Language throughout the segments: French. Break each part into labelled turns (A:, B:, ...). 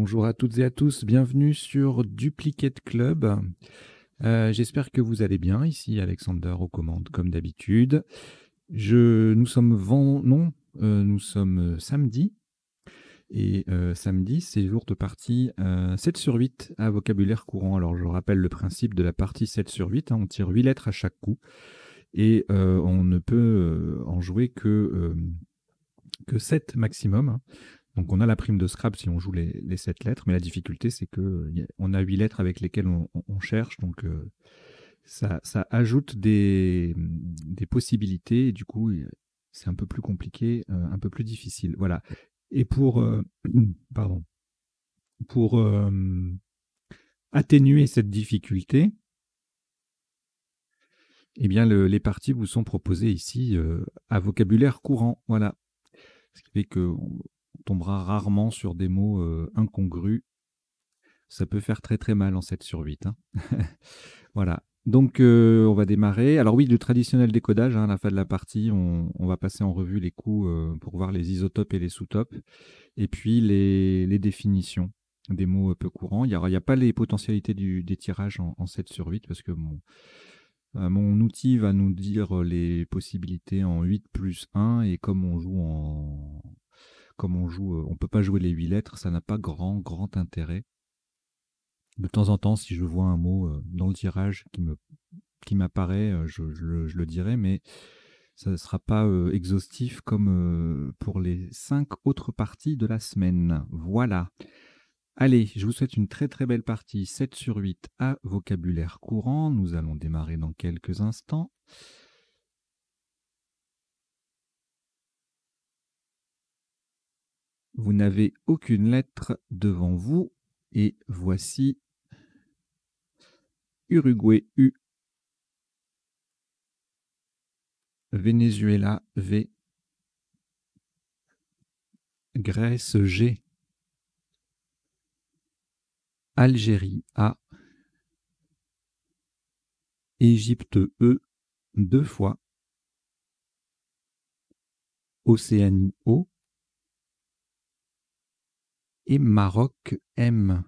A: Bonjour à toutes et à tous, bienvenue sur Duplicate Club. J'espère que vous allez bien. Ici Alexander aux commandes comme d'habitude. Nous sommes nous sommes samedi. Et samedi, c'est jour de partie 7 sur 8 à vocabulaire courant. Alors je rappelle le principe de la partie 7 sur 8, hein, on tire 8 lettres à chaque coup. Et on ne peut en jouer que 7 maximum, hein. Donc on a la prime de Scrabble si on joue les 7 lettres, mais la difficulté c'est que on a 8 lettres avec lesquelles on cherche, donc ça ajoute des possibilités, et du coup c'est un peu plus compliqué, un peu plus difficile. Voilà. Et pardon, pour atténuer cette difficulté, eh bien les parties vous sont proposées ici à vocabulaire courant. Voilà. Ce qui fait qu'on tombera rarement sur des mots incongrus. Ça peut faire très très mal en 7 sur 8, hein. Voilà. Donc on va démarrer. Alors oui, le traditionnel décodage, hein, à la fin de la partie, on va passer en revue les coups pour voir les isotopes et les sous-topes. Et puis les définitions des mots peu courants. Il y a pas les potentialités des tirages en 7 sur 8 parce que mon outil va nous dire les possibilités en 8 plus 1, et comme on joue, on peut pas jouer les 8 lettres, ça n'a pas grand intérêt. De temps en temps, si je vois un mot dans le tirage qui m'apparaît, je le dirai, mais ça ne sera pas exhaustif comme pour les 5 autres parties de la semaine. Voilà. Allez, je vous souhaite une très très belle partie 7 sur 8 à vocabulaire courant. Nous allons démarrer dans quelques instants. Vous n'avez aucune lettre devant vous et voici Uruguay U, Venezuela V, Grèce G, Algérie A, Égypte E 2 fois, Océanie O et Maroc M.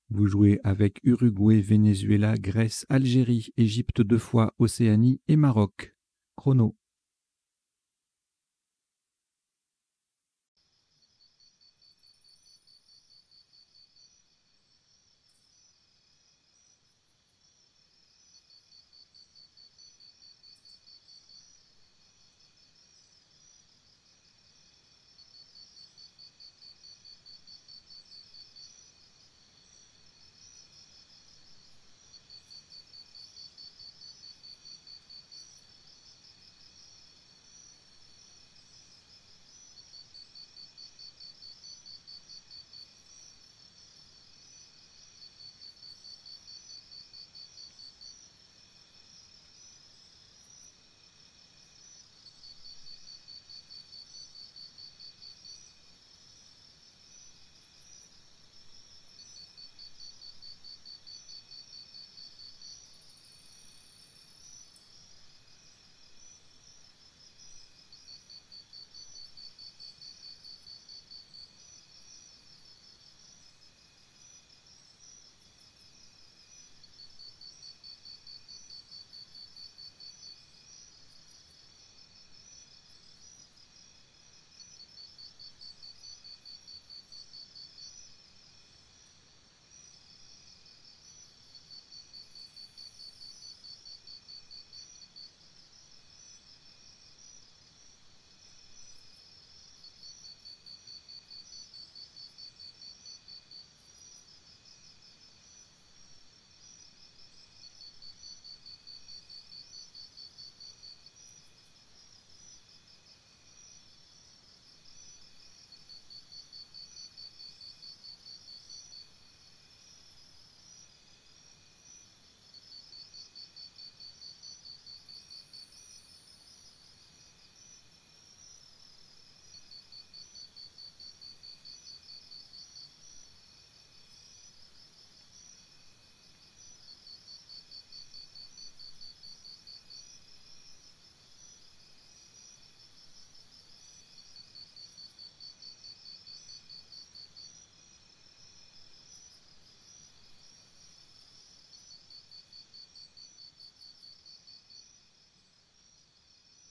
A: Vous jouez avec Uruguay, Venezuela, Grèce, Algérie, Égypte 2 fois, Océanie et Maroc. Chrono.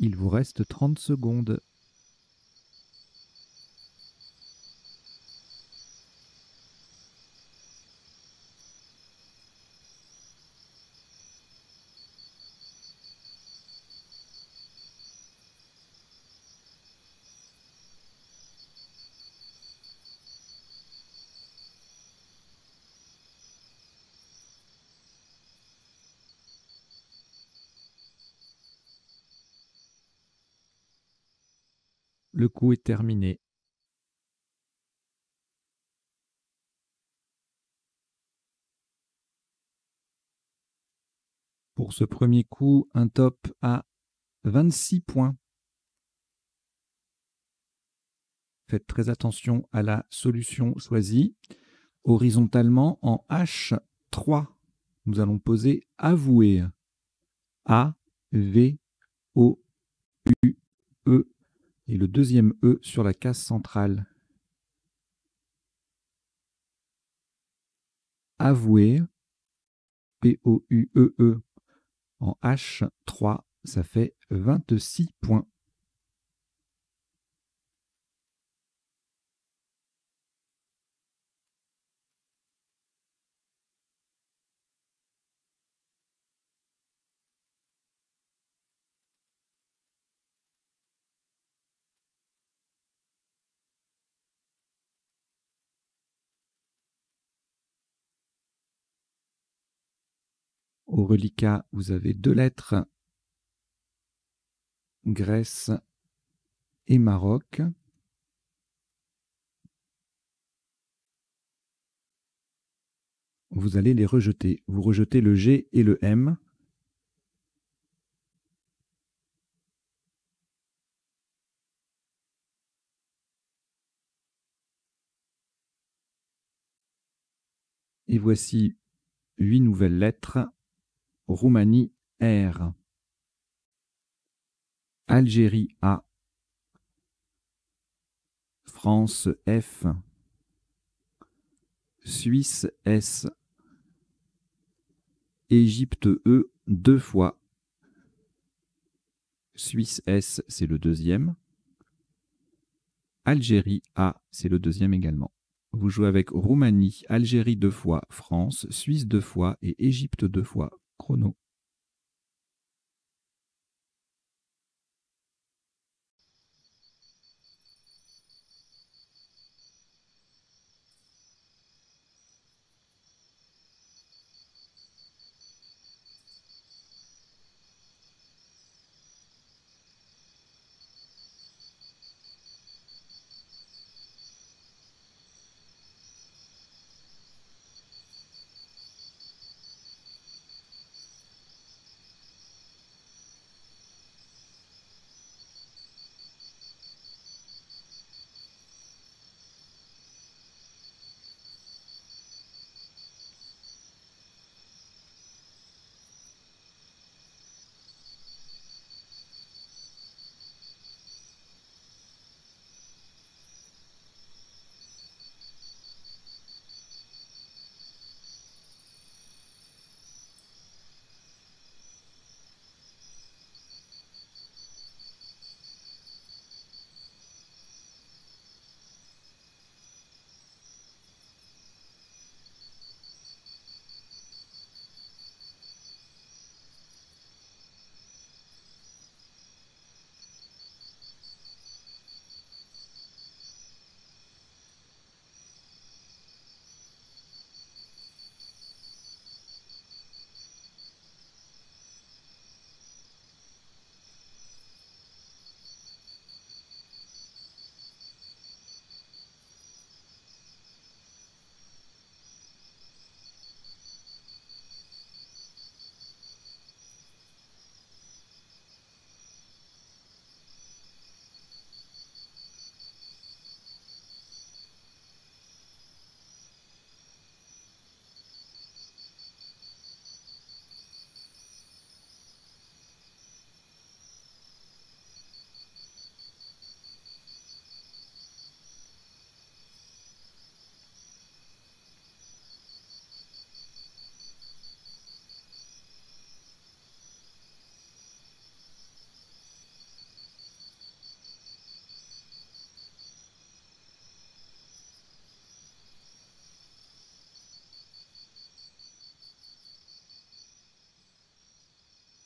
A: Il vous reste 30 secondes. Le coup est terminé. Pour ce premier coup, un top à 26 points. Faites très attention à la solution choisie. Horizontalement, en H3, nous allons poser avouer. A, V, O, U, E. Et le deuxième E sur la case centrale. Avouer, P-O-U-E-E. En H3, ça fait 26 points. Au reliquat, vous avez 2 lettres, Grèce et Maroc. Vous allez les rejeter. Vous rejetez le G et le M. Et voici 8 nouvelles lettres. Roumanie, R. Algérie, A. France, F. Suisse, S. Égypte, E, 2 fois. Suisse, S, c'est le deuxième. Algérie, A, c'est le deuxième également. Vous jouez avec Roumanie, Algérie 2 fois, France, Suisse 2 fois et Égypte 2 fois. Chrono.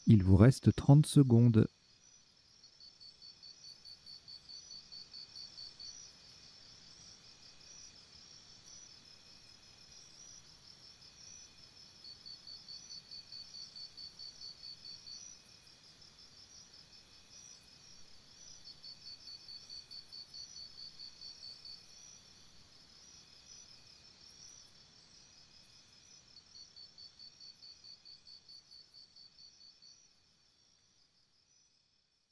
A: Il vous reste 30 secondes.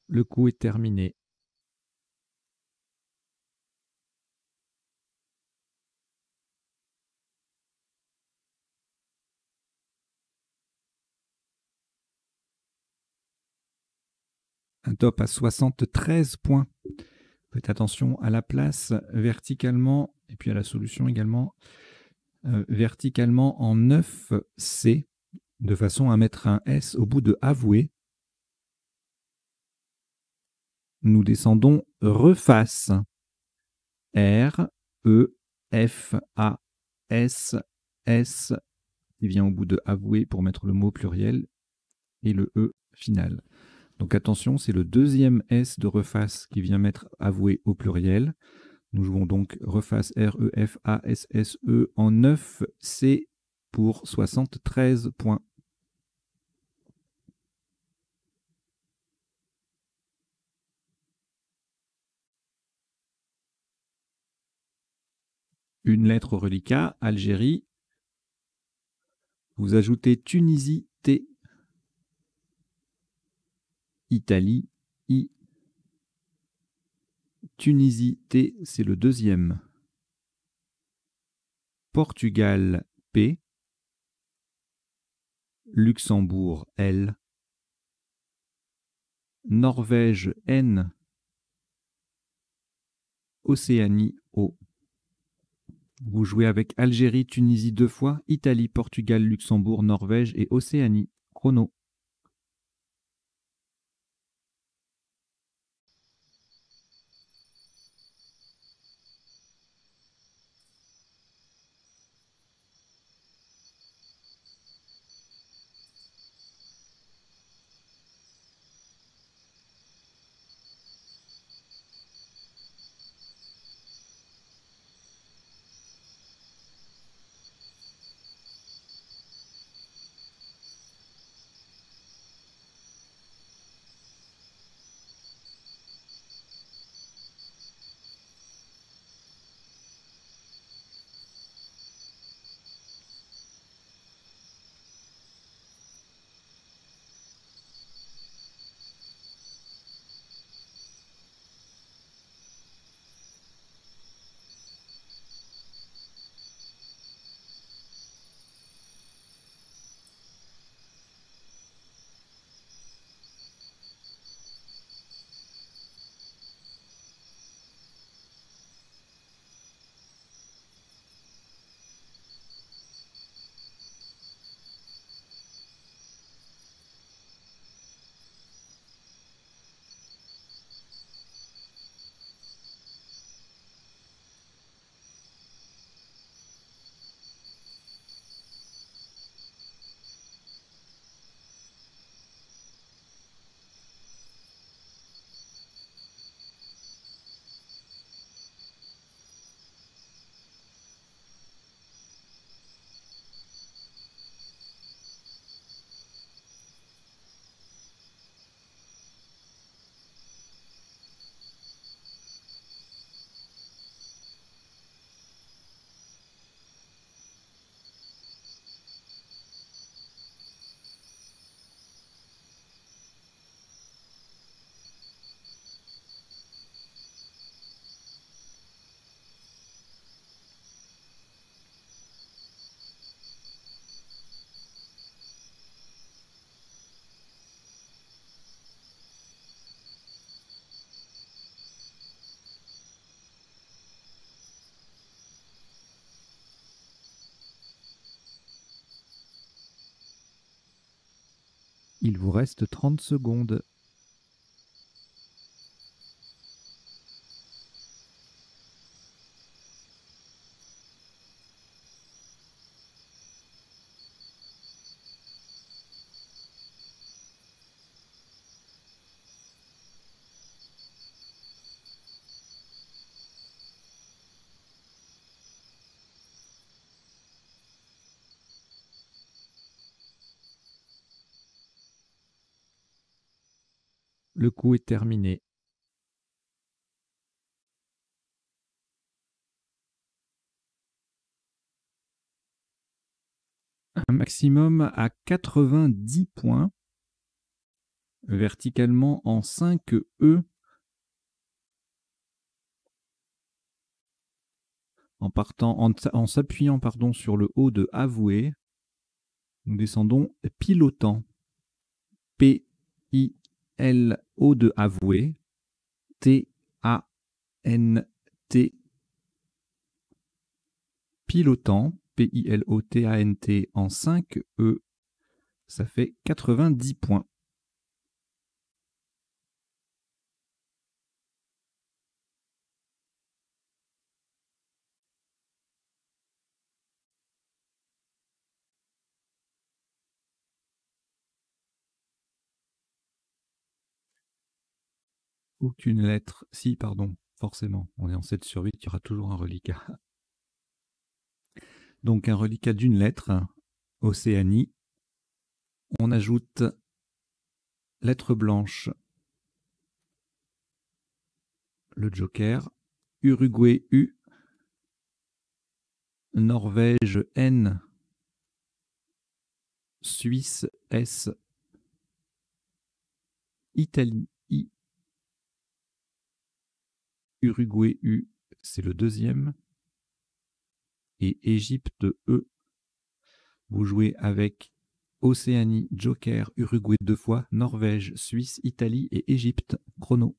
A: Le coup est terminé. Un top à 73 points. Faites attention à la place verticalement et puis à la solution également. Verticalement en 9C, de façon à mettre un S au bout de avoué. Nous descendons reface. R, E, F, A, S, S, qui vient au bout de avoué pour mettre le mot pluriel, et le E final. Donc attention, c'est le deuxième S de reface qui vient mettre avoué au pluriel. Nous jouons donc reface R, E, F, A, S, S, E en 9 C pour 73 points. Une lettre au reliquat, Algérie. Vous ajoutez Tunisie, T. Italie, I. Tunisie, T, c'est le deuxième. Portugal, P. Luxembourg, L. Norvège, N. Océanie, O. Vous jouez avec Algérie, Tunisie 2 fois, Italie, Portugal, Luxembourg, Norvège et Océanie. Chrono. Il vous reste 30 secondes. Le coup est terminé. Un maximum à 90 points. Verticalement en 5 E. En s'appuyant sur le haut de avoué, nous descendons pilotant. P-I-L-O de avoué. T-A-N-T. Pilotant. P-I-L-O-T-A-N-T en 5 E. Ça fait 90 points. Aucune lettre. Si, pardon, forcément. On est en 7 sur 8, il y aura toujours un reliquat. Donc un reliquat d'une lettre, Océanie. On ajoute lettre blanche, le joker, Uruguay U, Norvège N, Suisse S, Italie I, Uruguay U, c'est le deuxième, et Égypte E. Vous jouez avec Océanie, joker, Uruguay 2 fois, Norvège, Suisse, Italie et Égypte. Chrono.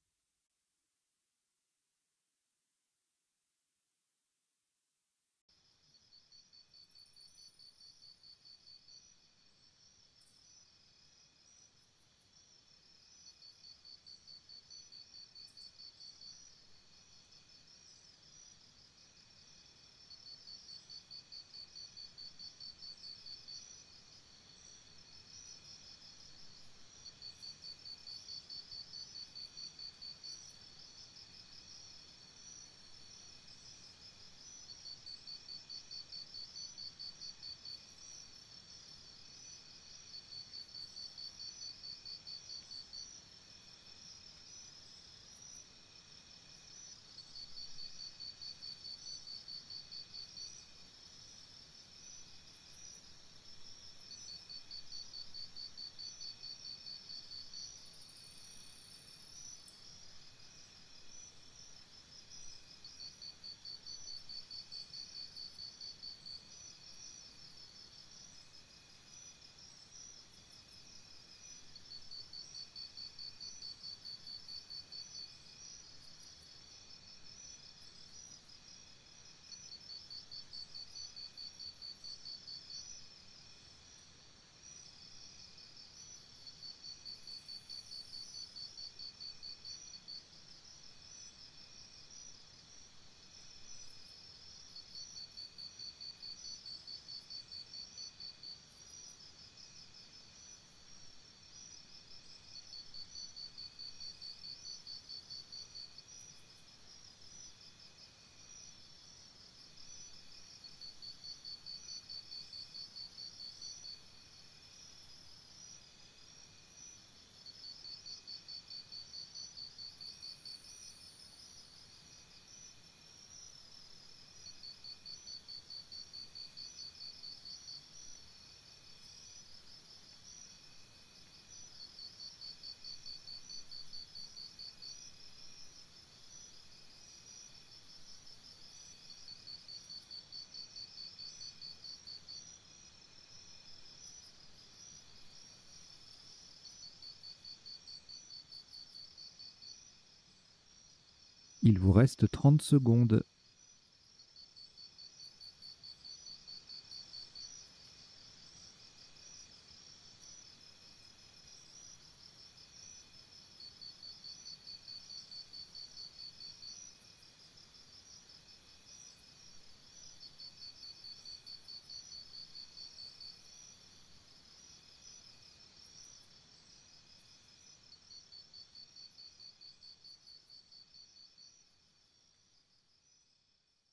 A: Il vous reste 30 secondes.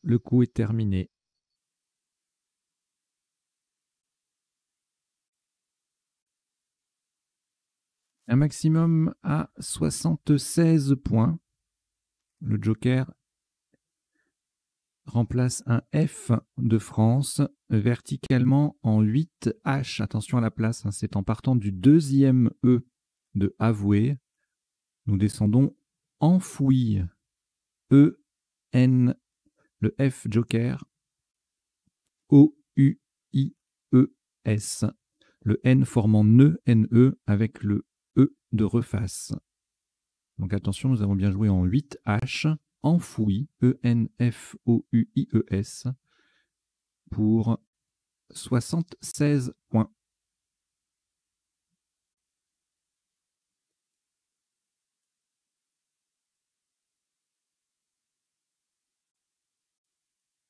A: Le coup est terminé. Un maximum à 76 points. Le joker remplace un F de France verticalement en 8 H. Attention à la place, hein, c'est en partant du deuxième E de avoué. Nous descendons enfoui. E, N, le F joker. O, U, I, E, S. Le N formant NE avec le E de reface. Donc attention, nous avons bien joué en 8 H. Enfoui, E-N-F-O-U-I-E-S, pour 76 points.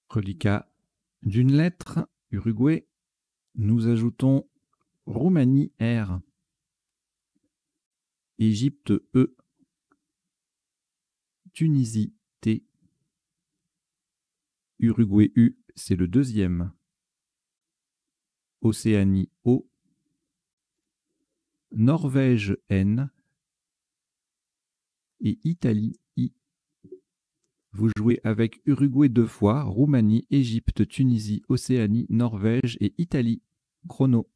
A: Reliquat d'une lettre, Uruguay. Nous ajoutons Roumanie, R. Égypte, E. Tunisie, T. Uruguay, U, c'est le deuxième. Océanie, O. Norvège, N. Et Italie, I. Vous jouez avec Uruguay 2 fois, Roumanie, Égypte, Tunisie, Océanie, Norvège et Italie. Chrono.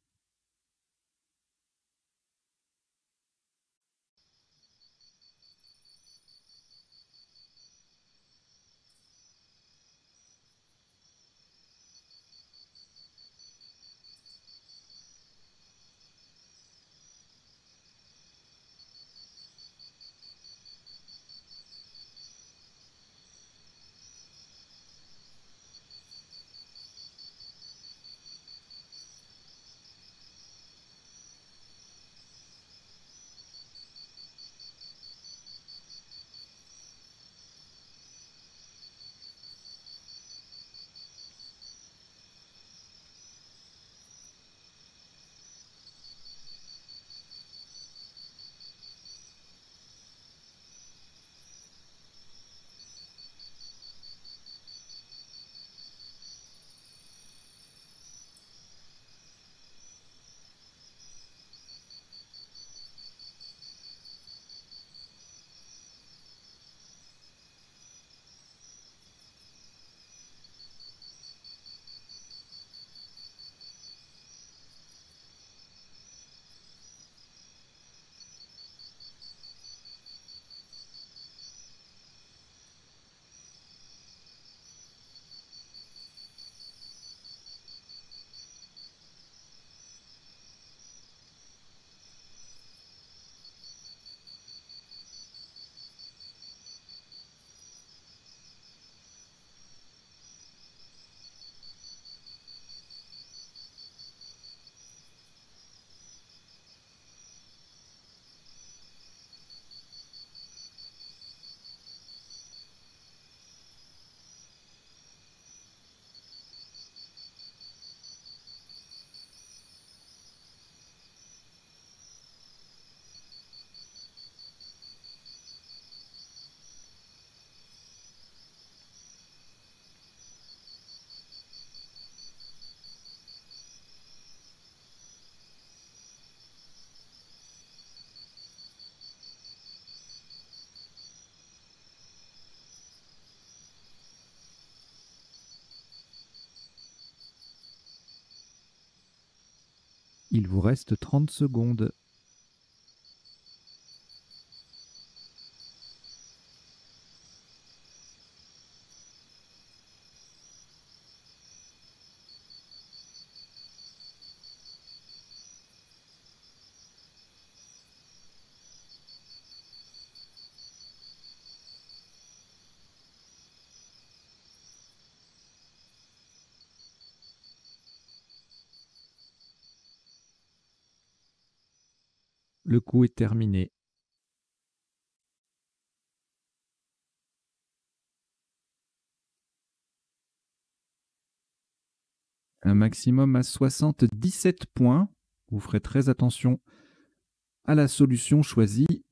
A: Il vous reste 30 secondes. Le coup est terminé. Un maximum à 77 points. Vous ferez très attention à la solution choisie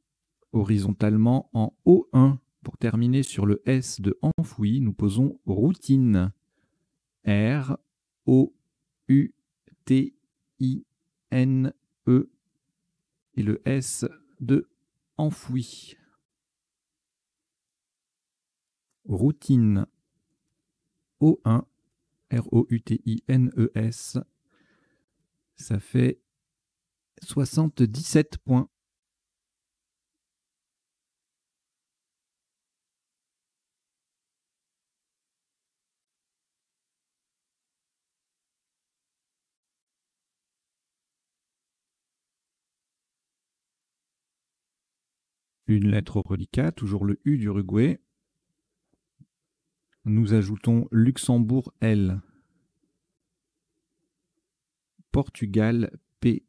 A: horizontalement en O1. Pour terminer sur le S de enfoui, nous posons routine. R, O, U, T, I, N, E. Et le S de enfoui. Routine. O1, R-O-U-T-I-N-E-S. Ça fait 77 points. Une lettre au reliquat, toujours le U d'Uruguay. Nous ajoutons Luxembourg L. Portugal P.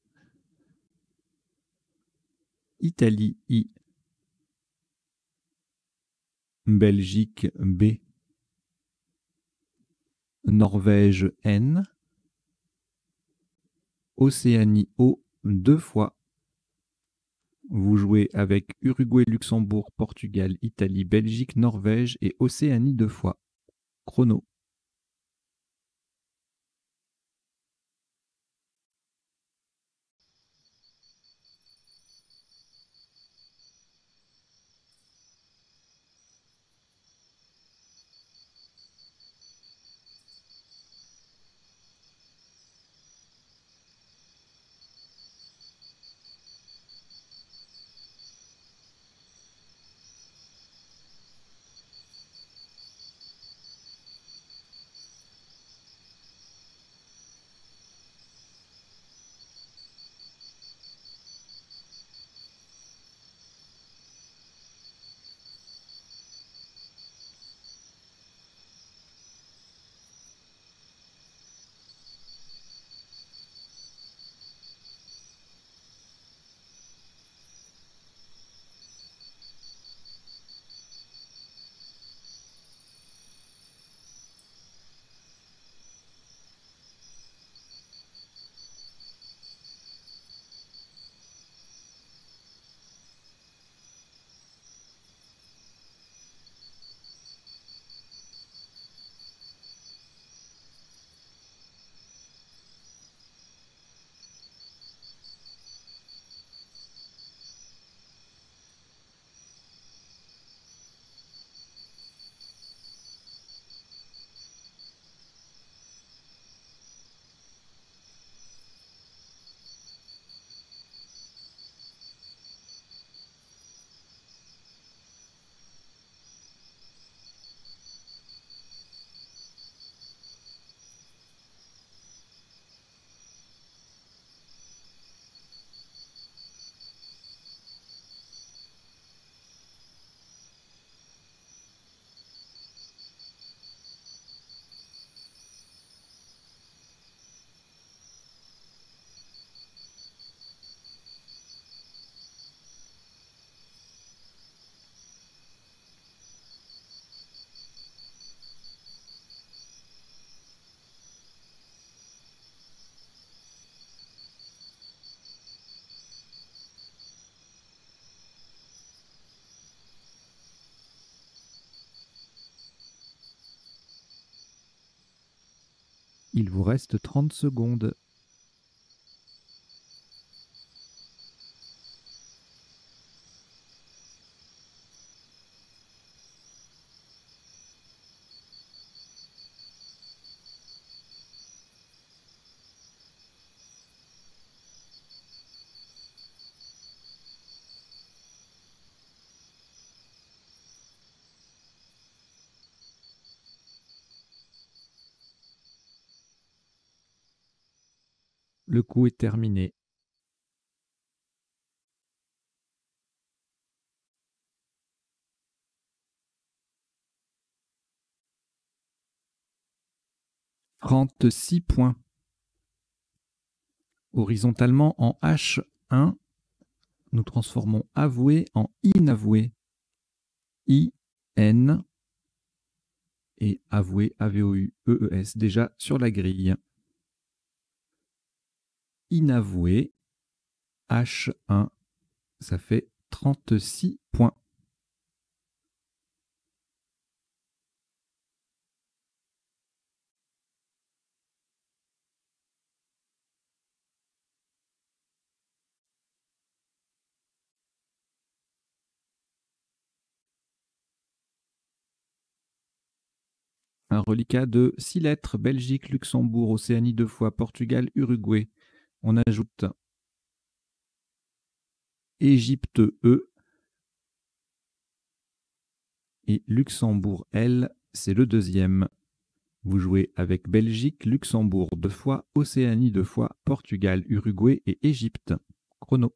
A: Italie I. Belgique B. Norvège N. Océanie O 2 fois. Vous jouez avec Uruguay, Luxembourg, Portugal, Italie, Belgique, Norvège et Océanie 2 fois. Chrono. Il vous reste 30 secondes. Le coup est terminé. « 36 points. Horizontalement en H1, nous transformons avoué en inavoué. I-N et avoué, A-V-O-U-E-E-S, déjà sur la grille. Inavoué, H1, ça fait 36 points. Un reliquat de 6 lettres, Belgique, Luxembourg, Océanie 2 fois, Portugal, Uruguay. On ajoute Égypte E et Luxembourg L, c'est le deuxième. Vous jouez avec Belgique, Luxembourg 2 fois, Océanie 2 fois, Portugal, Uruguay et Égypte. Chrono.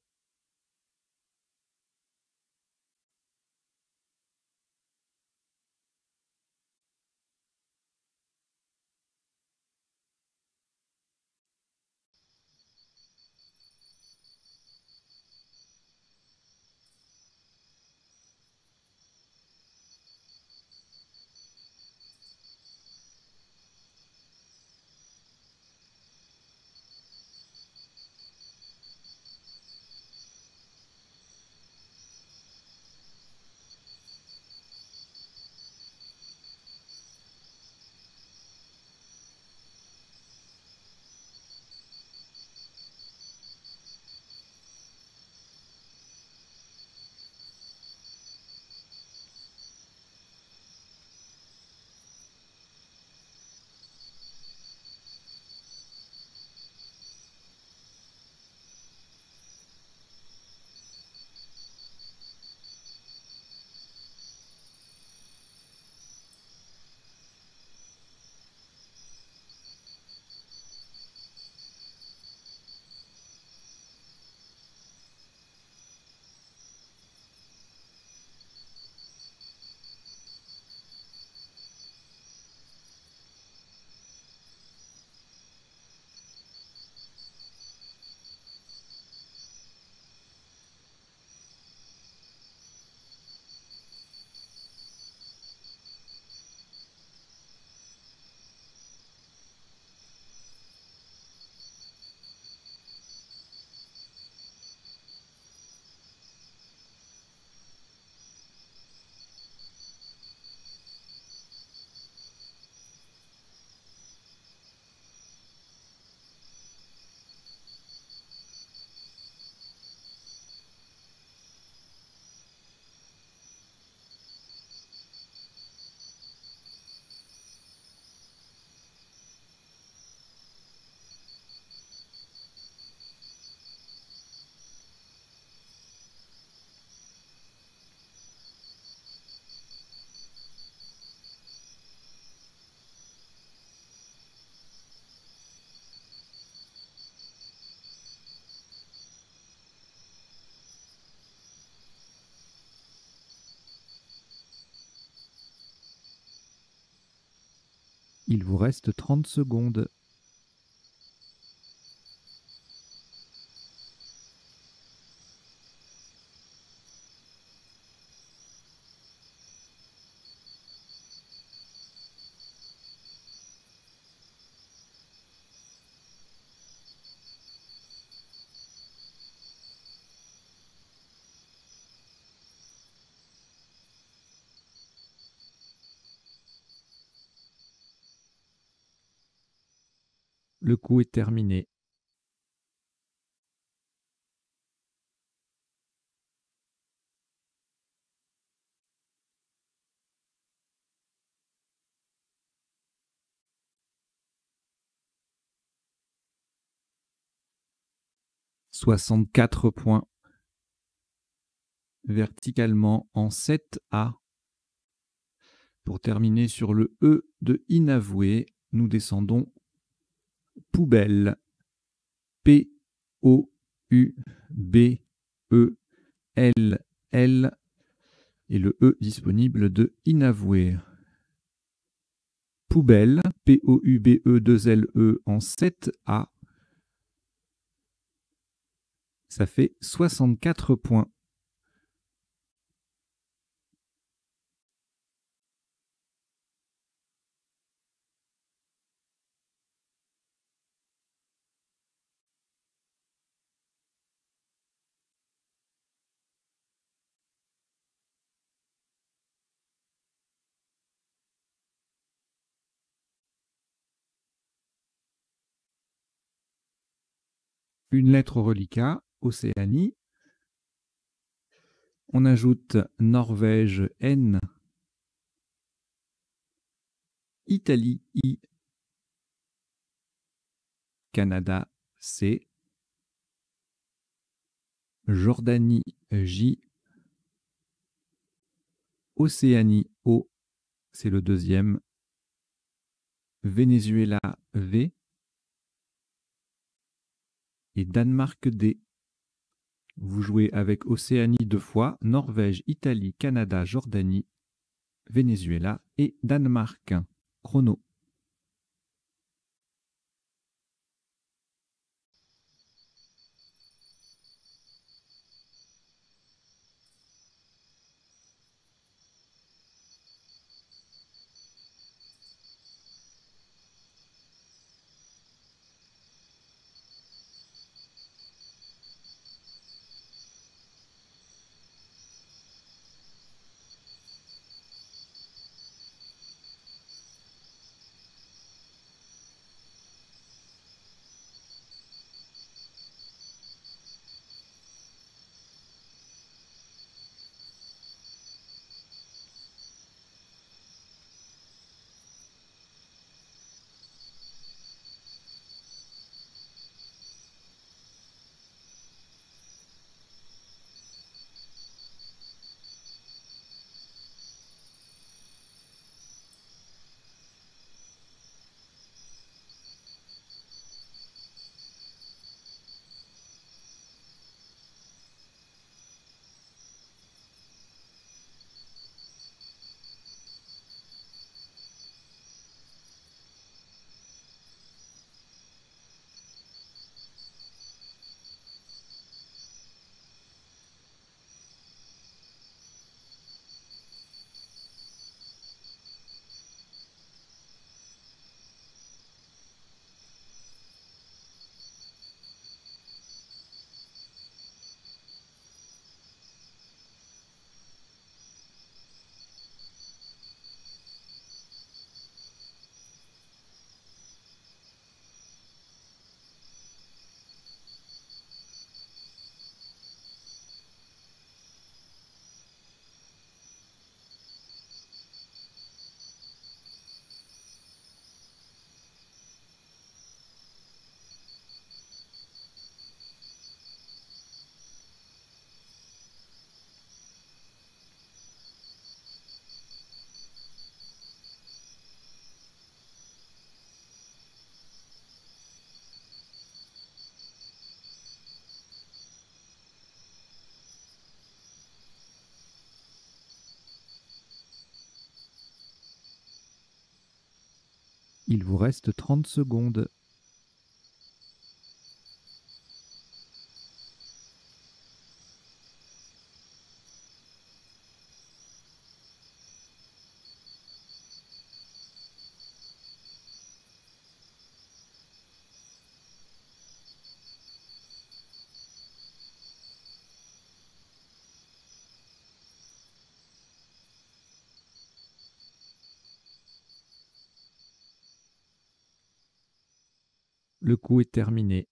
A: Il vous reste 30 secondes. Le coup est terminé. « 64 points. Verticalement en 7A. Pour terminer sur le E de inavoué, nous descendons poubelle. P-O-U-B-E-L-L et le E disponible de inavoué. Poubelle, P-O-U-B-E-2-L-E en 7A. Ça fait 64 points. Une lettre au reliquat, Océanie. On ajoute Norvège N, Italie, I. Canada, C. Jordanie, J. Océanie, O. C'est le deuxième. Venezuela, V. Et Danemark, D. Vous jouez avec Océanie 2 fois, Norvège, Italie, Canada, Jordanie, Venezuela et Danemark. Chrono. Il vous reste 30 secondes. Le coup est terminé.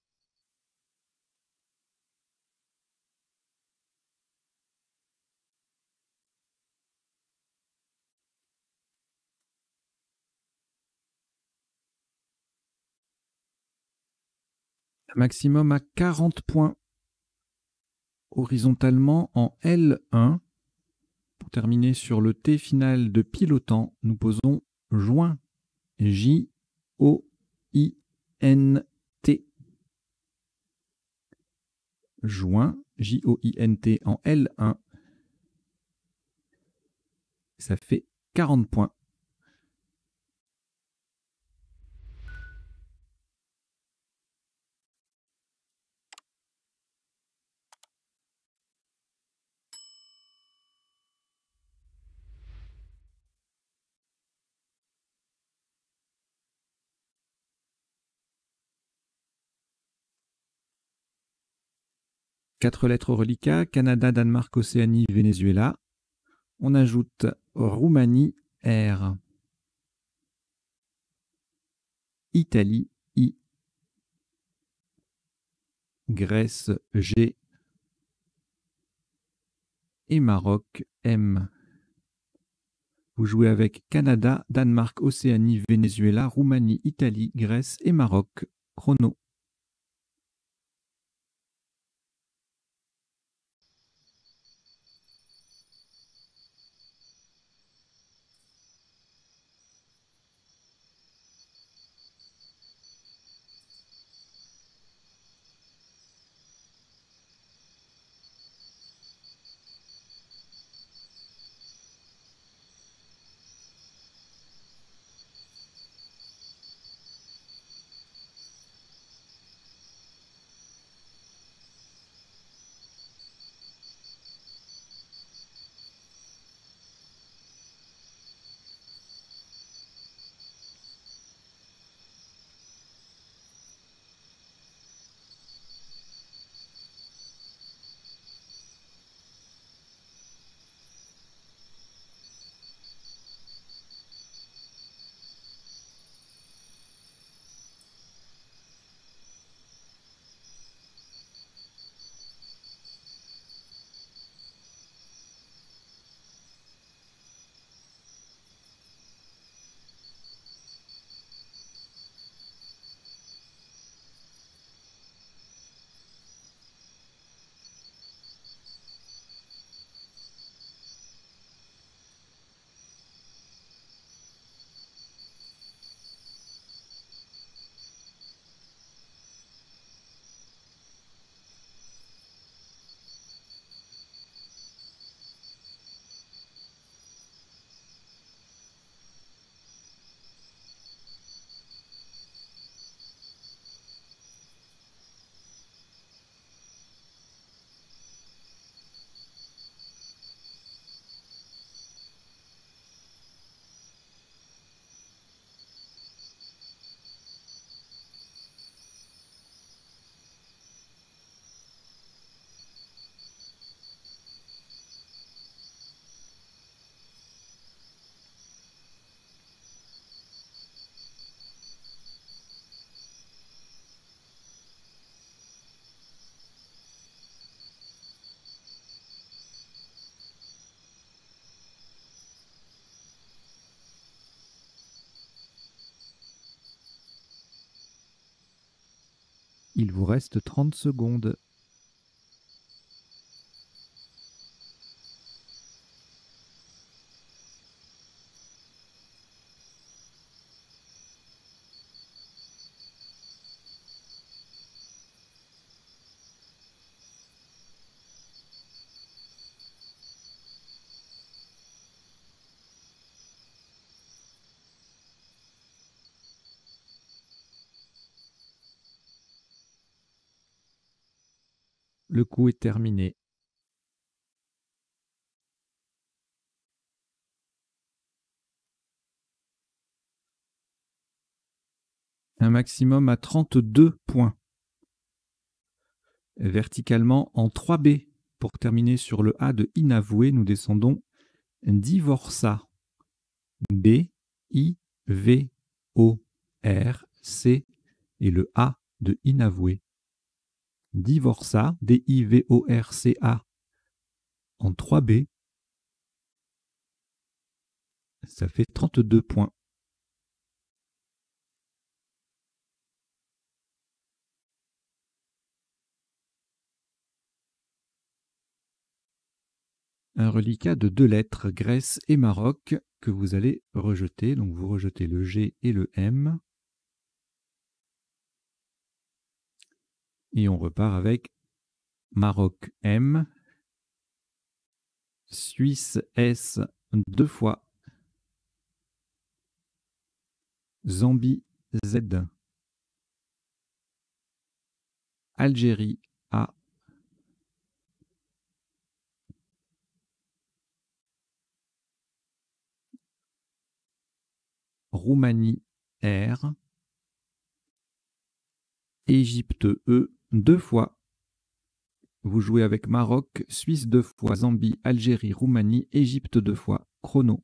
A: Maximum à 40 points. Horizontalement en L1. Pour terminer sur le T final de pilotant, nous posons joint. J-O-I-N-T. Joint, J-O-I-N-T en L1. Ça fait 40 points. Quatre lettres reliquats, Canada, Danemark, Océanie, Venezuela. On ajoute Roumanie, R. Italie, I. Grèce, G. Et Maroc, M. Vous jouez avec Canada, Danemark, Océanie, Venezuela, Roumanie, Italie, Grèce et Maroc. Chrono. Il vous reste 30 secondes. Le coup est terminé. Un maximum à 32 points. Verticalement en 3B. Pour terminer sur le A de inavoué, nous descendons divorça. B, I, V, O, R, C et le A de inavoué. Divorça, D-I-V-O-R-C-A en 3B. Ça fait 32 points. Un reliquat de 2 lettres, Grèce et Maroc, que vous allez rejeter. Donc vous rejetez le G et le M. Et on repart avec Maroc M, Suisse S 2 fois, Zambie Z, Algérie A, Roumanie R, Égypte E 2 fois. Vous jouez avec Maroc, Suisse 2 fois, Zambie, Algérie, Roumanie, Égypte 2 fois. Chrono.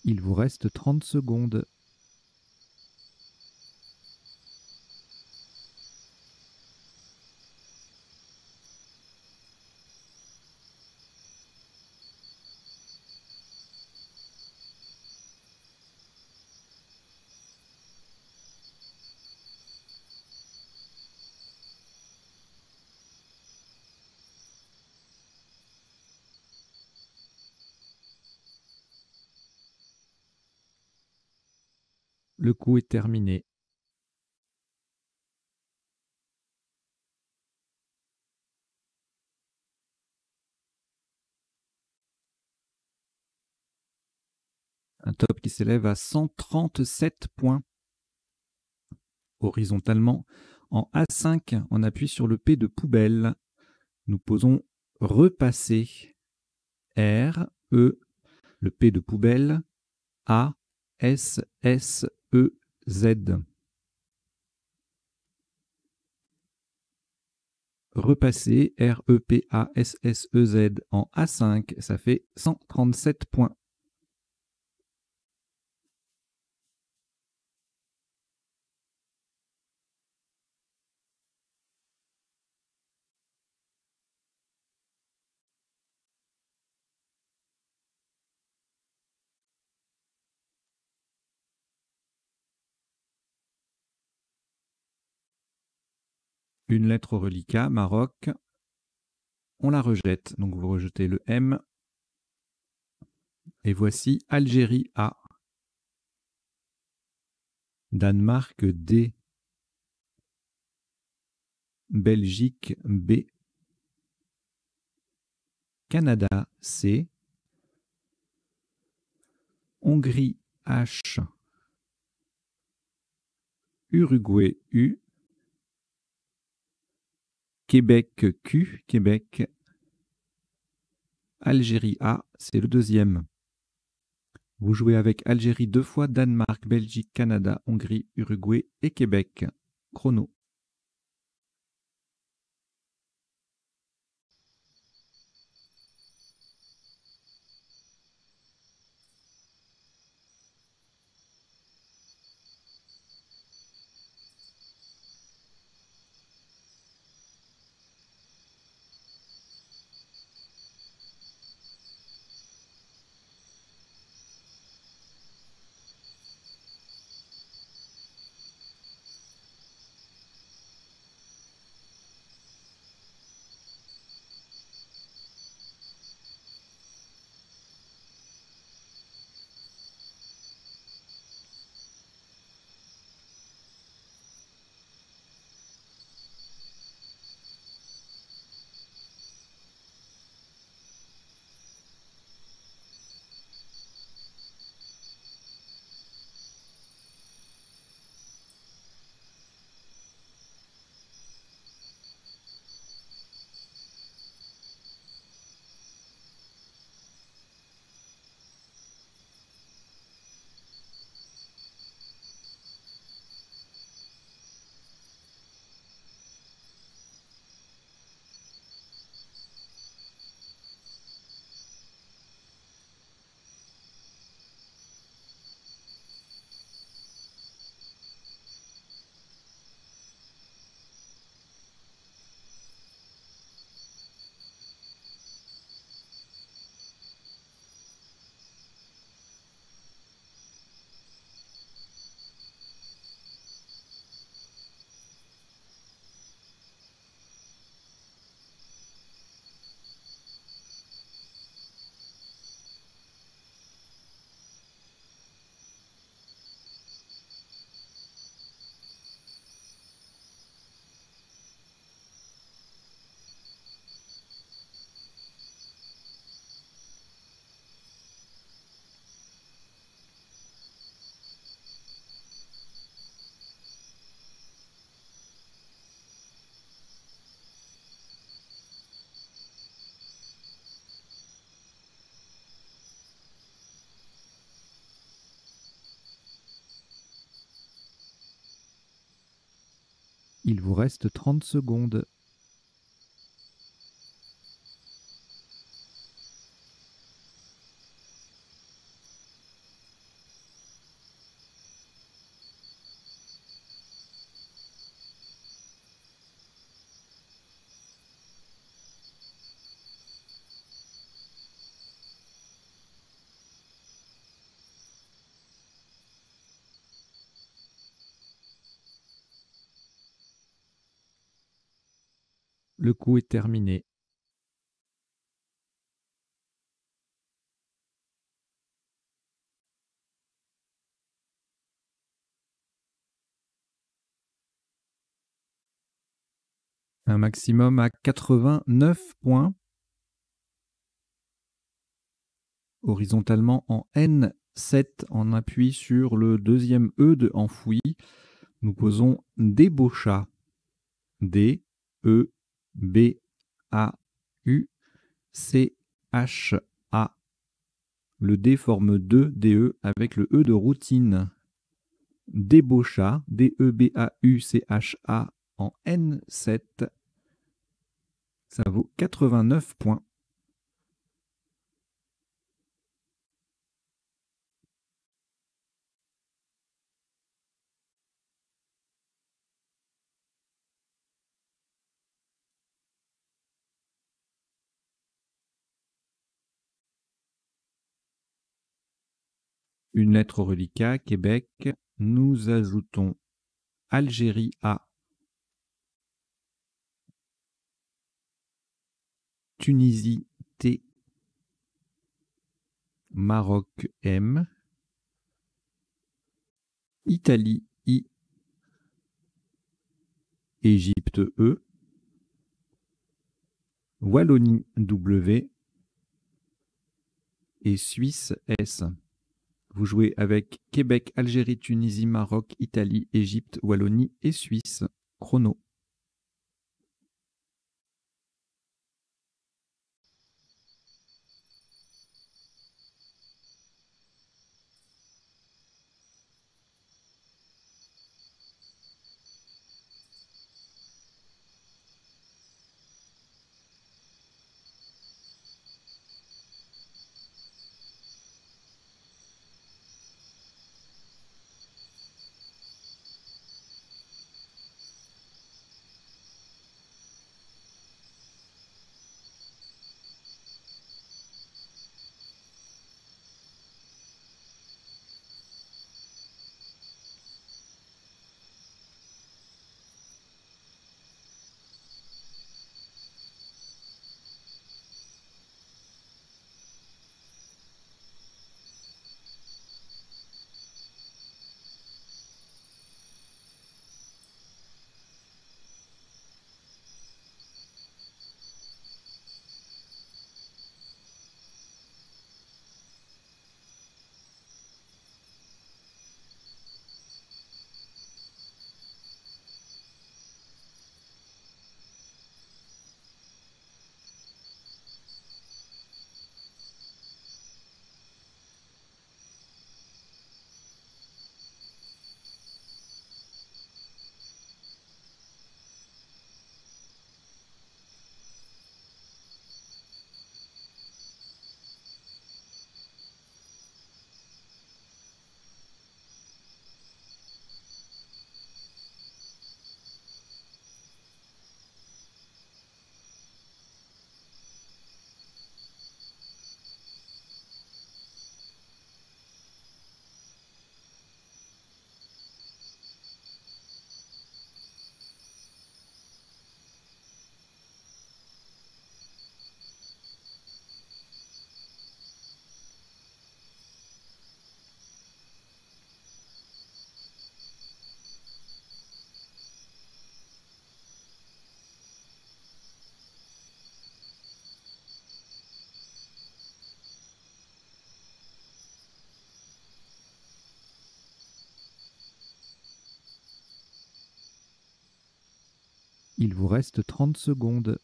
A: Il vous reste 30 secondes. Le coup est terminé. Un top qui s'élève à 137 points. Horizontalement, en A5, on appuie sur le P de poubelle. Nous posons repasser. R, E, le P de poubelle, A, S, S, E, Z. Repasser, R, E, P, A, S, S, E, Z en A5, ça fait 137 points. Une lettre au reliquat, Maroc, on la rejette. Donc vous rejetez le M. Et voici Algérie A. Danemark D. Belgique B. Canada C. Hongrie H. Uruguay U. Québec Q. Québec. Algérie A, c'est le deuxième. Vous jouez avec Algérie 2 fois, Danemark, Belgique, Canada, Hongrie, Uruguay et Québec. Chrono. Il vous reste 30 secondes. Le coup est terminé. Un maximum à 89 points. Horizontalement en N7, on appuie sur le deuxième E de enfoui. Nous posons débaucha. D, E, B, A, U, C, H, A. Le D forme 2 DE avec le E de routine. Débaucha, D-E-B-A-U-C-H-A en N7. Ça vaut 89 points. Une lettre reliquat, Québec. Nous ajoutons Algérie A, Tunisie T, Maroc M, Italie I, Égypte E, Wallonie W et Suisse S. Vous jouez avec Québec, Algérie, Tunisie, Maroc, Italie, Égypte, Wallonie et Suisse. Chrono. Il vous reste 30 secondes.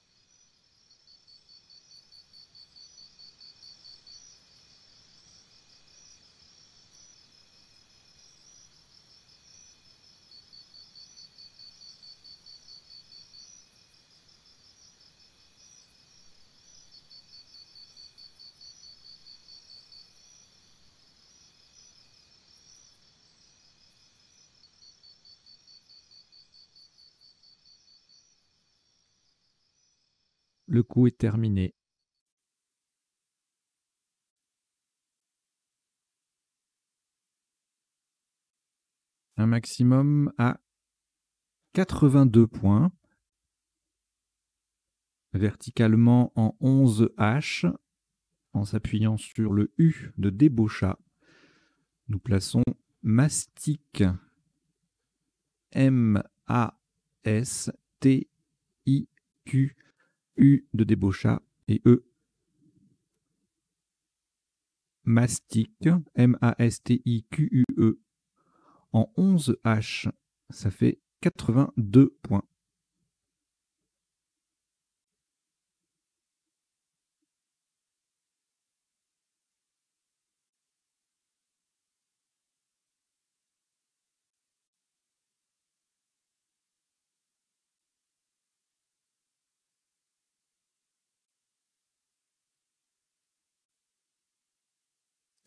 A: Le coup est terminé. Un maximum à 82 points. verticalement en 11 H, en s'appuyant sur le U de débaucha, nous plaçons mastic, M-A-S-T-I-Q, U de débaucha et E. Mastic, M-A-S-T-I-Q-U-E, en 11 H, ça fait 82 points.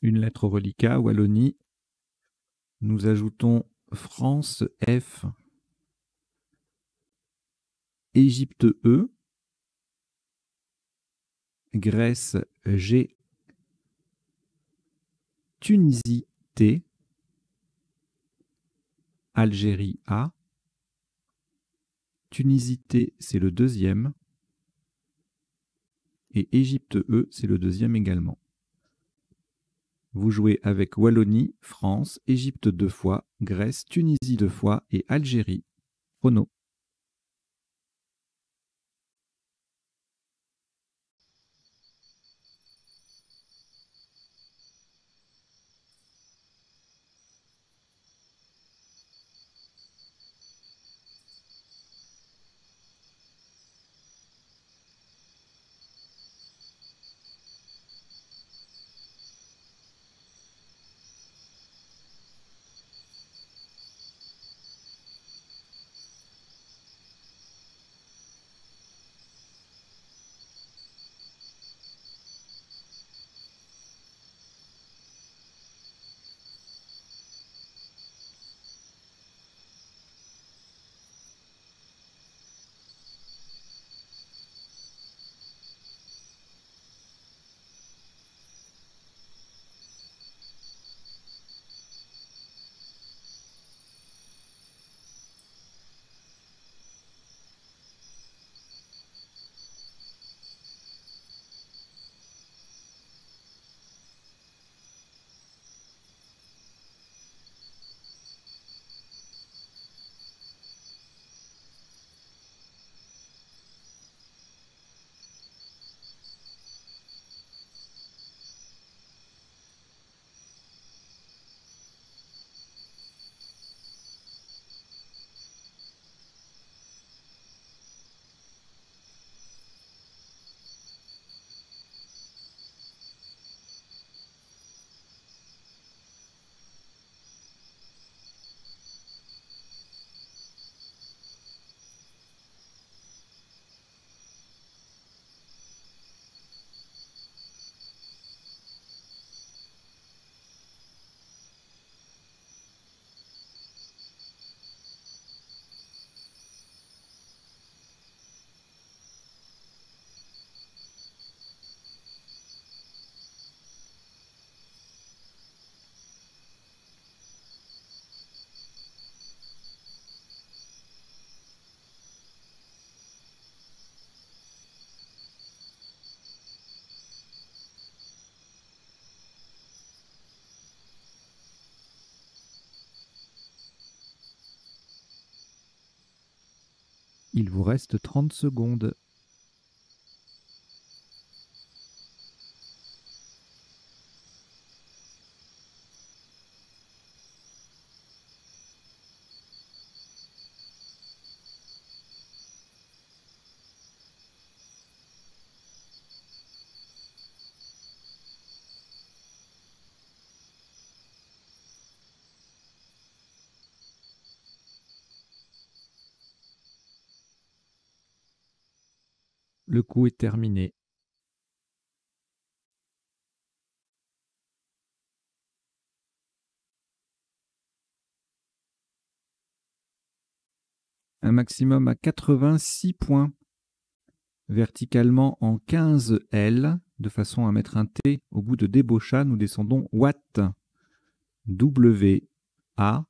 A: Une lettre reliquat, Wallonie. Nous ajoutons France, F, Égypte, E, Grèce, G, Tunisie, T, Algérie, A. Tunisie, T, c'est le deuxième. Et Égypte, E, c'est le deuxième également. Vous jouez avec Wallonie, France, Égypte 2 fois, Grèce, Tunisie 2 fois et Algérie. Chrono. Il vous reste 30 secondes. Le coup est terminé. Un maximum à 86 points. Verticalement en 15 L, de façon à mettre un T au bout de débaucha, nous descendons Watt. W, A.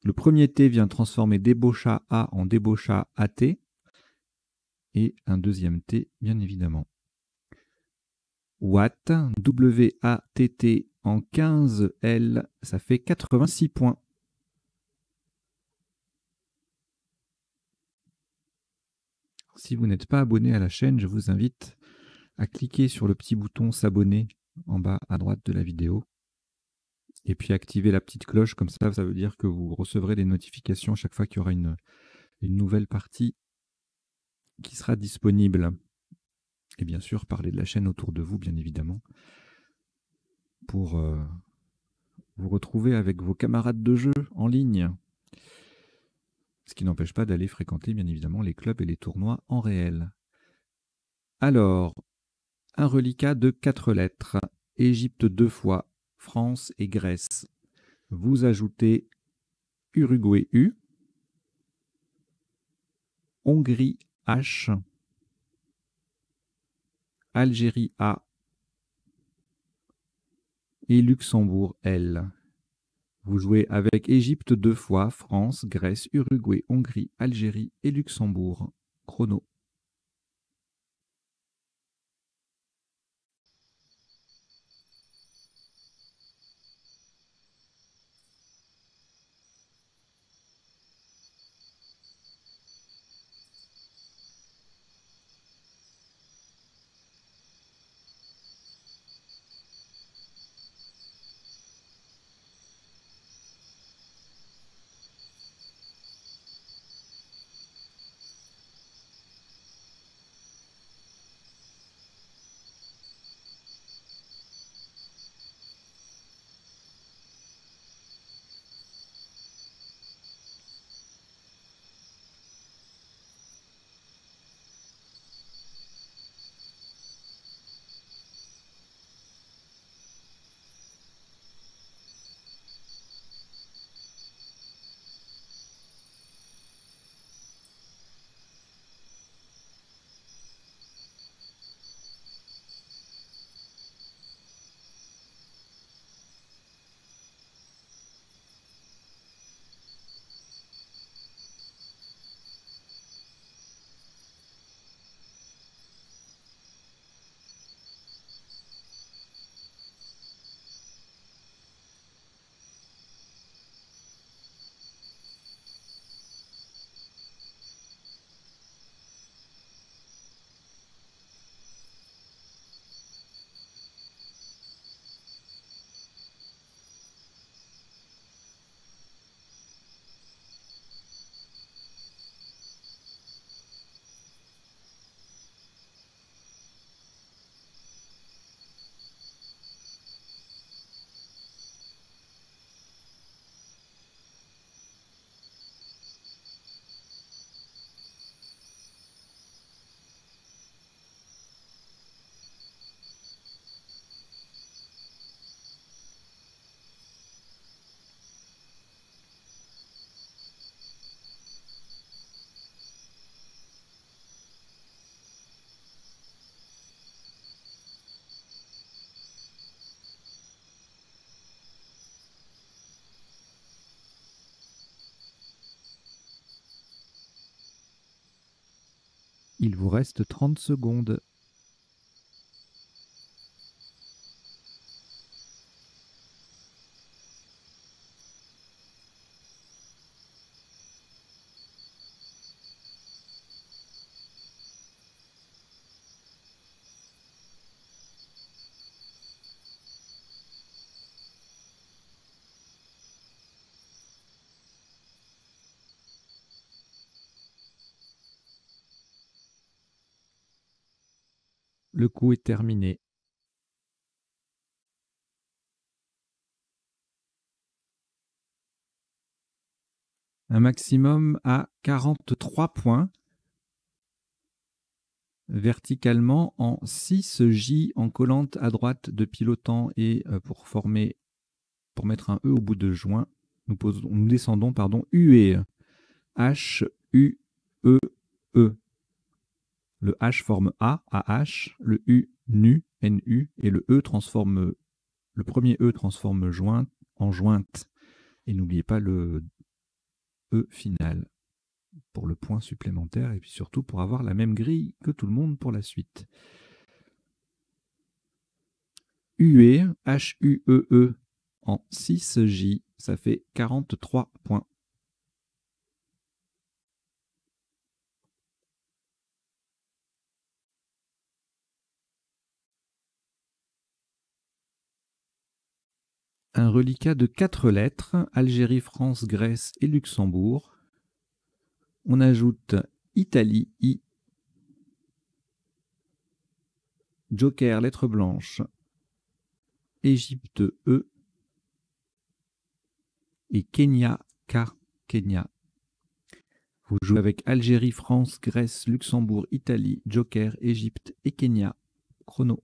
A: Le premier T vient transformer débaucha A en débaucha AT. et un deuxième T, bien évidemment. Watt, W-A-T-T en 15 L, ça fait 86 points. Si vous n'êtes pas abonné à la chaîne, je vous invite à cliquer sur le petit bouton s'abonner en bas à droite de la vidéo. Et puis activer la petite cloche, comme ça veut dire que vous recevrez des notifications chaque fois qu'il y aura une nouvelle partie qui sera disponible. Et bien sûr, parler de la chaîne autour de vous, bien évidemment, pour vous retrouver avec vos camarades de jeu en ligne. Ce qui n'empêche pas d'aller fréquenter, bien évidemment, les clubs et les tournois en réel. Alors, un reliquat de 4 lettres. Égypte 2 fois, France et Grèce. Vous ajoutez Uruguay U, Hongrie H, Algérie A et Luxembourg L. Vous jouez avec Égypte 2 fois, France, Grèce, Uruguay, Hongrie, Algérie et Luxembourg. Chrono. Il vous reste 30 secondes. Le coup est terminé. Un maximum à 43 points. Verticalement en 6 J en collante à droite de pilotant et pour mettre un E au bout de joint, nous descendons UE. H, U, E, E. Le H forme A, AH, le U, NU, NU, et le premier E transforme jointe en jointe. Et n'oubliez pas le E final. pour le point supplémentaire et puis surtout pour avoir la même grille que tout le monde pour la suite. UE, H-U-E-E en 6J, ça fait 43 points. Un reliquat de 4 lettres, Algérie, France, Grèce et Luxembourg. On ajoute Italie, I. Joker, lettre blanche. Égypte, E. Et Kenya, K. Kenya. Vous jouez avec Algérie, France, Grèce, Luxembourg, Italie, Joker, Égypte et Kenya. Chrono.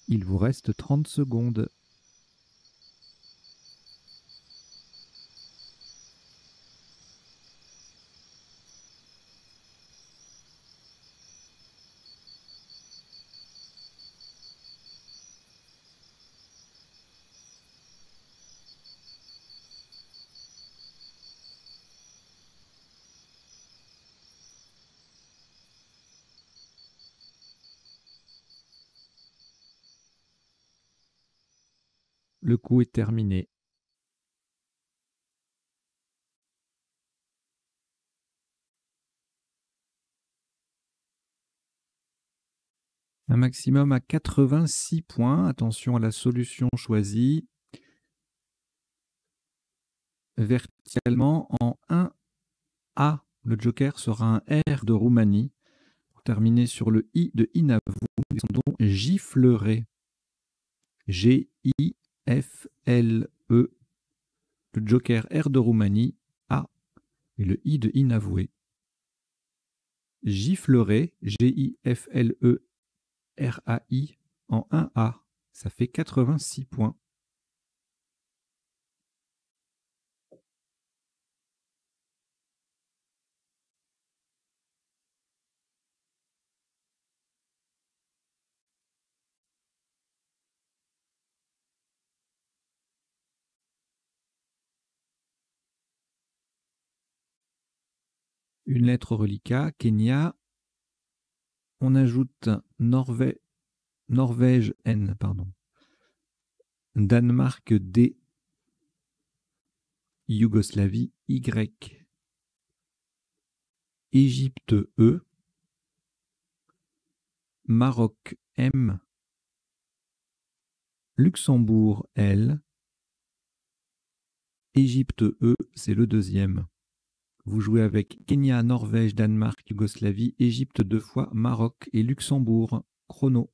A: Il vous reste 30 secondes. Le coup est terminé. Un maximum à 86 points. Attention à la solution choisie. Verticalement en 1A. Le joker sera un R de Roumanie. Pour terminer sur le I de Inavou, descendons giflerai. G-I-F-L-E. Le joker R de Roumanie, A. Et le I de Inavoué. Giflerai, G-I-F-L-E-R-A-I, en 1A. Ça fait 86 points. Une lettre reliquat, Kenya. On ajoute Norvège N, pardon. Danemark D. Yougoslavie Y. Égypte E. Maroc M. Luxembourg L. Égypte E, c'est le deuxième. Vous jouez avec Kenya, Norvège, Danemark, Yougoslavie, Égypte 2 fois, Maroc et Luxembourg. Chrono.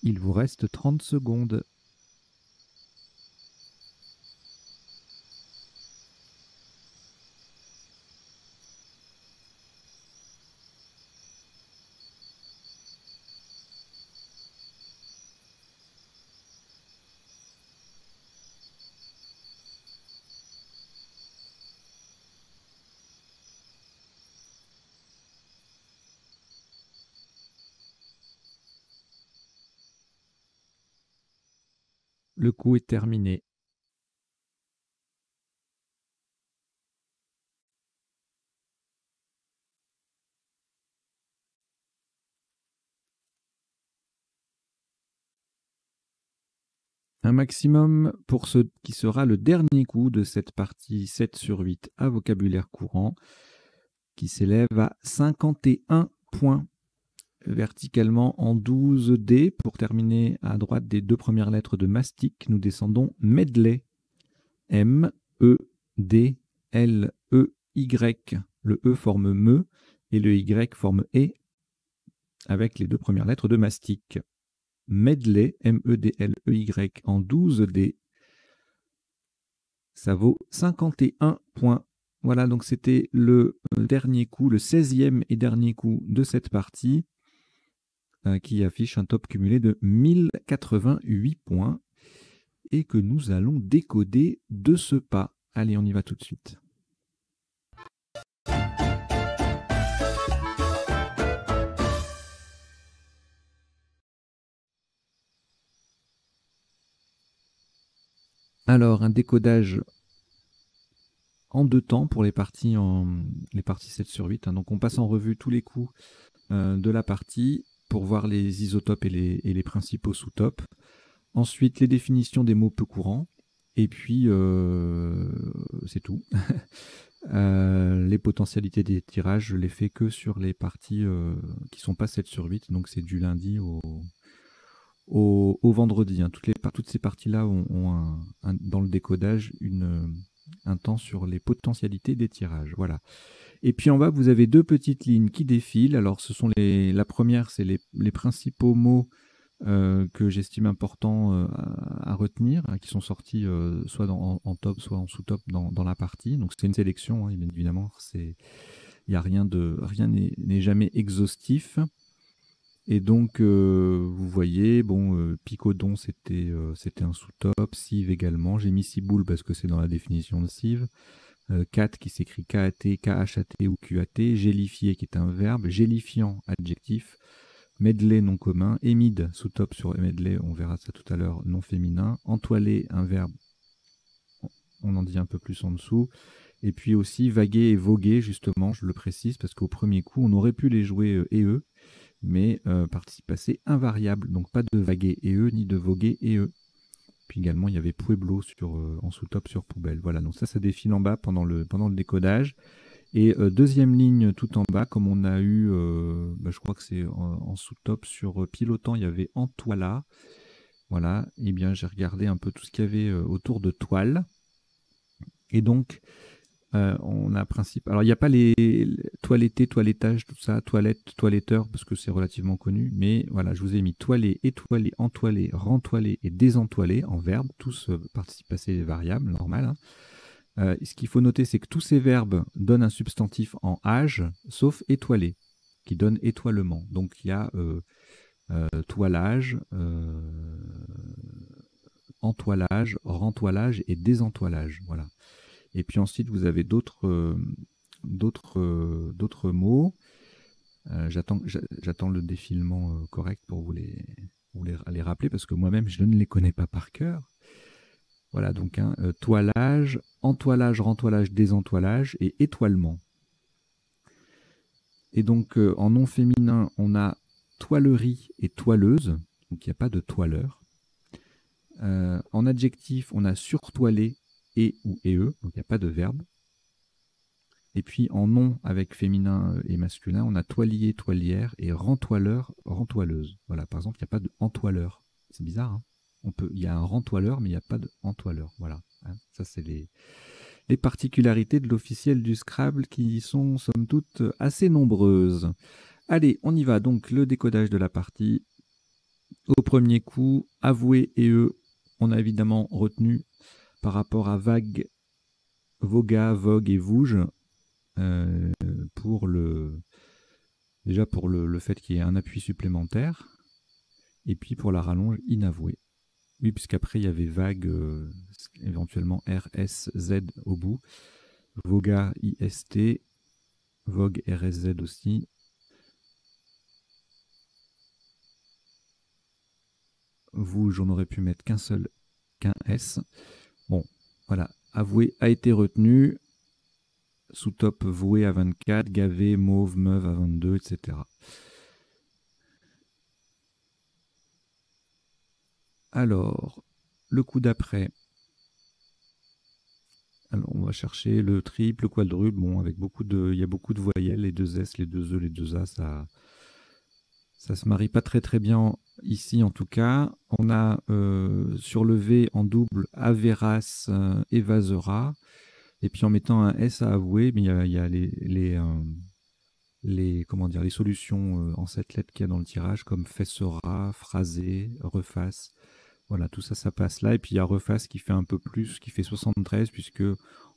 A: Il vous reste 30 secondes. Le coup est terminé. Un maximum pour ce qui sera le dernier coup de cette partie 7 sur 8 à vocabulaire courant, qui s'élève à 51 points. Verticalement en 12 dés. Pour terminer à droite des deux premières lettres de mastic, nous descendons medley. M, E, D, L, E, Y. Le E forme me et le Y forme E avec les deux premières lettres de mastic. Medley, M-E-D-L-E-Y en 12 dés. Ça vaut 51 points. Voilà, donc c'était le dernier coup, le 16e et dernier coup de cette partie, qui affiche un top cumulé de 1088 points et que nous allons décoder de ce pas. Allez, on y va tout de suite. Alors, un décodage en 2 temps pour les parties 7 sur 8. Hein. Donc on passe en revue tous les coups de la partie pour voir les isotopes et les principaux sous-topes. Ensuite, les définitions des mots peu courants. Et puis, c'est tout. Les potentialités des tirages, je les fais que sur les parties qui sont pas 7 sur 8. Donc c'est du lundi au vendredi. Hein. Toutes ces parties-là ont dans le décodage un temps sur les potentialités des tirages. Voilà. Et puis en bas, vous avez 2 petites lignes qui défilent. Alors, la première, c'est les principaux mots que j'estime importants à retenir, hein, qui sont sortis soit en top, soit en sous-top dans la partie. Donc c'est une sélection, hein, bien évidemment. Rien n'est jamais exhaustif. Et donc, vous voyez, bon, Picodon, c'était un sous-top, Sieve également. J'ai mis Ciboule parce que c'est dans la définition de Sieve. Cat qui s'écrit K-A-T, K-H-A-T ou Q-A-T. Gélifié qui est un verbe. Gélifiant, adjectif. Medley, nom commun. Émide, sous-top sur medley, on verra ça tout à l'heure, nom féminin. Entoilé, un verbe, on en dit un peu plus en dessous. Et puis aussi vaguer et voguer, justement, je le précise, parce qu'au premier coup, on aurait pu les jouer et eux, mais participe passé invariable, donc pas de vaguer et eux, ni de voguer et eux. Puis également, il y avait Pueblo en sous-top sur poubelle. Voilà, donc ça défile en bas pendant le décodage. Et deuxième ligne tout en bas, comme on a eu, je crois que c'est en sous-top sur pilotant, il y avait en toile. Voilà, et bien j'ai regardé un peu tout ce qu'il y avait autour de toile. Et donc, on a principe. Alors, il n'y a pas les toiletté, toilettage, tout ça, toilette, toiletteur, parce que c'est relativement connu. Mais voilà, je vous ai mis toilé, étoilé, entoilé, rentoilé et désentoilé en verbe, tous participes passés variables, normal. Hein. Ce qu'il faut noter, c'est que tous ces verbes donnent un substantif en âge, sauf étoilé, qui donne étoilement. Donc il y a toilage, entoilage, rentoilage et désentoilage. Voilà. Et puis ensuite, vous avez d'autres mots. J'attends le défilement correct pour vous les rappeler, parce que moi-même, je ne les connais pas par cœur. Voilà, donc toilage, entoilage, rentoilage, désentoilage et étoilement. Et donc en nom féminin, on a toilerie et toileuse, donc il n'y a pas de toileur. En adjectif, on a surtoilé et ou et eux, donc il n'y a pas de verbe. Et puis en nom avec féminin et masculin, on a toilier, toilière et rentoileur, rentoileuse. Voilà, par exemple, il n'y a pas de entoileur. C'est bizarre, hein. Il y a un rentoileur, mais il n'y a pas de entoileur. Voilà. Hein, ça, c'est les particularités de l'officiel du Scrabble qui sont, somme toute, assez nombreuses. Allez, on y va. Donc, le décodage de la partie. Au premier coup, avoué et eux, on a évidemment retenu par rapport à vague, voga, vogue et vouge, déjà pour le fait qu'il y ait un appui supplémentaire, et puis pour la rallonge inavouée. Oui, puisqu'après il y avait vague, éventuellement R, S, Z au bout, voga, IST, vogue, RSZ aussi. Vouge, on aurait pu mettre qu'un S. Bon, voilà, avoué a été retenu. Sous-top voué à 24, gavé, mauve, meuve à 22, etc. Alors, le coup d'après. Alors, on va chercher le triple, le quadruple. Bon, avec il y a beaucoup de voyelles, les deux S, les deux E, les deux A, ça se marie pas très très bien ici en tout cas. On a sur le V en double Averas, évasera. Et puis en mettant un S à avouer, mais il y a les solutions en 7 lettres qu'il y a dans le tirage, comme fessera, phrasé, reface. Voilà, tout ça, ça passe là. Et puis il y a reface qui fait un peu plus, qui fait 73, puisque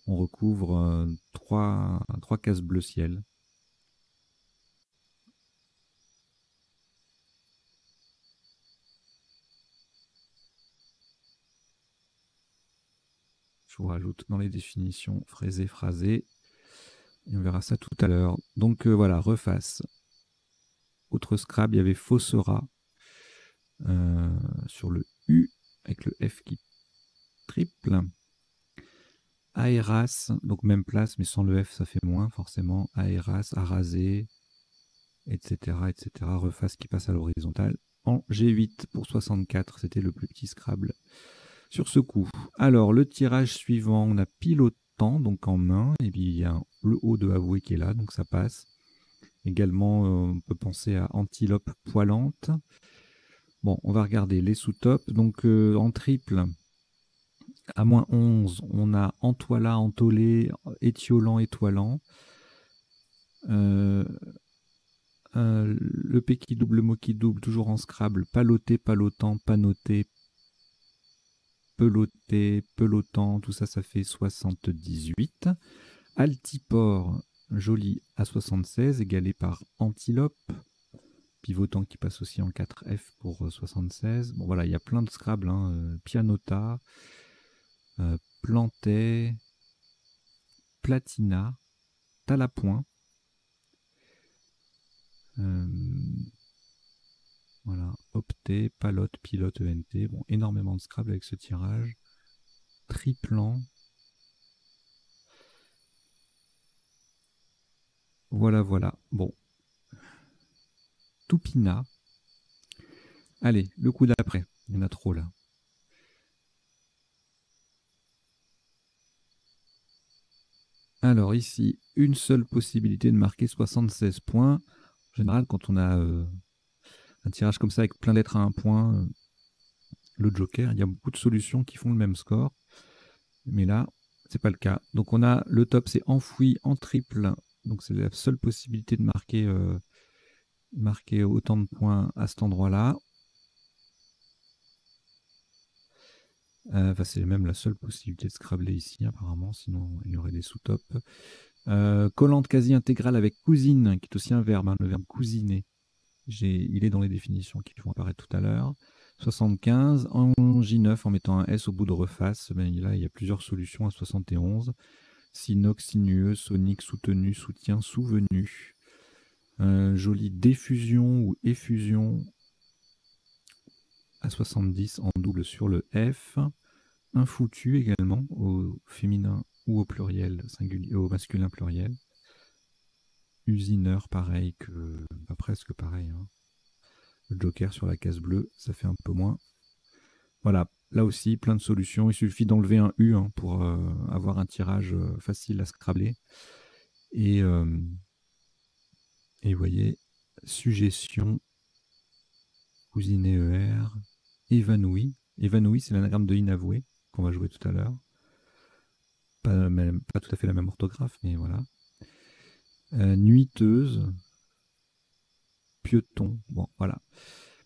A: on recouvre 3 cases bleu ciel. Je vous rajoute dans les définitions fraisé, phrasé. Et on verra ça tout à l'heure. Donc voilà, reface. Autre Scrabble, il y avait faussera sur le U avec le F qui triple. Aéras, donc même place, mais sans le F, ça fait moins forcément. Aéras, Arasé, etc., etc. Reface qui passe à l'horizontale. En G8 pour 64, c'était le plus petit Scrabble sur ce coup. Alors, le tirage suivant, on a pilotant, donc en main, et puis il y a le haut de avoué qui est là, donc ça passe. Également, on peut penser à antilope poilante. Bon, on va regarder les sous-tops. Donc, en triple, à moins 11, on a entoila, entolé, étiolant, étoilant. Le P qui double, le mot qui double, toujours en Scrabble. Paloté, palotant, panoté, peloté, pelotant, tout ça, ça fait 78. Altiport, joli, à 76, égalé par antilope. Pivotant qui passe aussi en 4F pour 76. Bon voilà, il y a plein de Scrabble, hein. Pianota, Plantet, Platina, Talapoint. Voilà, Opté, Palote, Pilote, ENT. Bon, énormément de Scrabble avec ce tirage. Triplan. Voilà, voilà. Bon. Toupina. Allez, le coup d'après. Il y en a trop là. Alors ici, une seule possibilité de marquer 76 points. En général, quand on a un tirage comme ça avec plein d'êtres à un point, le joker, il y a beaucoup de solutions qui font le même score. Mais là, c'est pas le cas. Donc on a le top, c'est enfoui en triple. Donc c'est la seule possibilité de marquer autant de points à cet endroit-là. Enfin, c'est même la seule possibilité de scrabbler ici, apparemment, sinon il y aurait des sous-tops. Collante quasi intégrale avec cousine, qui est aussi un verbe, hein, le verbe cousiner. Il est dans les définitions qui vont apparaître tout à l'heure. 75. En J9, en mettant un S au bout de reface, ben là, il y a plusieurs solutions à 71. Sinox, sinueux, sonique, soutenu, soutien, souvenu. Jolie diffusion ou effusion à 70 en double sur le F. Un foutu également au féminin ou au pluriel singulier, au masculin pluriel. Usineur, pareil que, pas presque pareil. Hein. Le joker sur la case bleue, ça fait un peu moins. Voilà, là aussi, plein de solutions. Il suffit d'enlever un U hein, pour avoir un tirage facile à scrabbler. Et vous voyez, suggestion, cousiné ER, évanoui. Évanoui, c'est l'anagramme de inavoué qu'on va jouer tout à l'heure. Pas tout à fait la même orthographe, mais voilà. Nuiteuse, pieuton, bon voilà.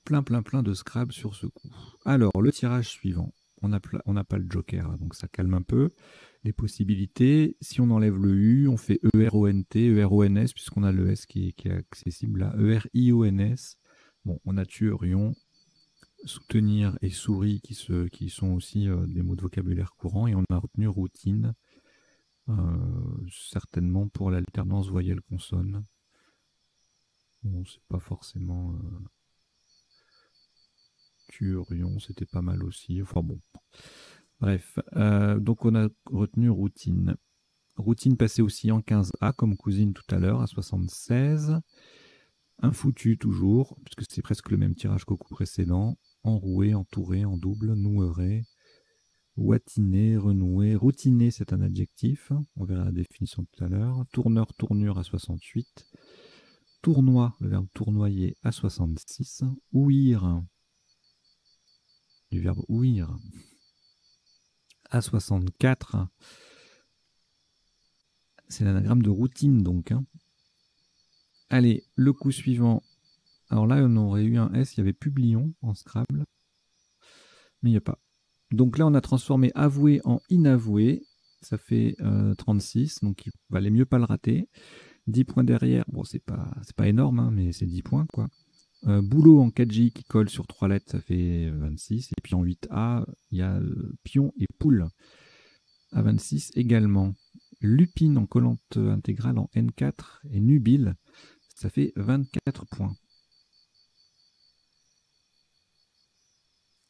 A: Plein de Scrabble sur ce coup. Alors, le tirage suivant. On n'a pas le joker, donc ça calme un peu. Les possibilités, si on enlève le U, on fait E-R-O-N-T, E-R-O-N-S, puisqu'on a le S qui est accessible là. E-R-I-O-N-S. Bon, on a tuerion, soutenir et souris qui sont aussi des mots de vocabulaire courant. Et on a retenu routine, certainement pour l'alternance voyelle-consonne. Bon, c'est pas forcément... Tuerion, c'était pas mal aussi. Enfin bon. Bref, donc on a retenu routine. Routine passée aussi en 15A comme cousine tout à l'heure à 76. Un foutu toujours, puisque c'est presque le même tirage qu'au coup précédent. Enroué, entouré, en double, noueré, ouatiné, renoué. Routiné, c'est un adjectif. On verra la définition tout à l'heure. Tourneur, tournure à 68. Tournoi, le verbe tournoyer à 66. Ouïr, du verbe ouïr à 64. C'est l'anagramme de routine donc. Hein. Allez, le coup suivant. Alors là, on aurait eu un S, il y avait Publion en Scrabble. Mais il n'y a pas. Donc là, on a transformé avoué en inavoué. Ça fait 36, donc il valait mieux pas le rater. 10 points derrière. Bon, c'est pas énorme, hein, mais c'est 10 points, quoi. Boulot en 4J qui colle sur 3 lettres, ça fait 26. Et puis en 8A, il y a pion et poule à 26 également. Lupine en collante intégrale en N4 et nubile, ça fait 24 points.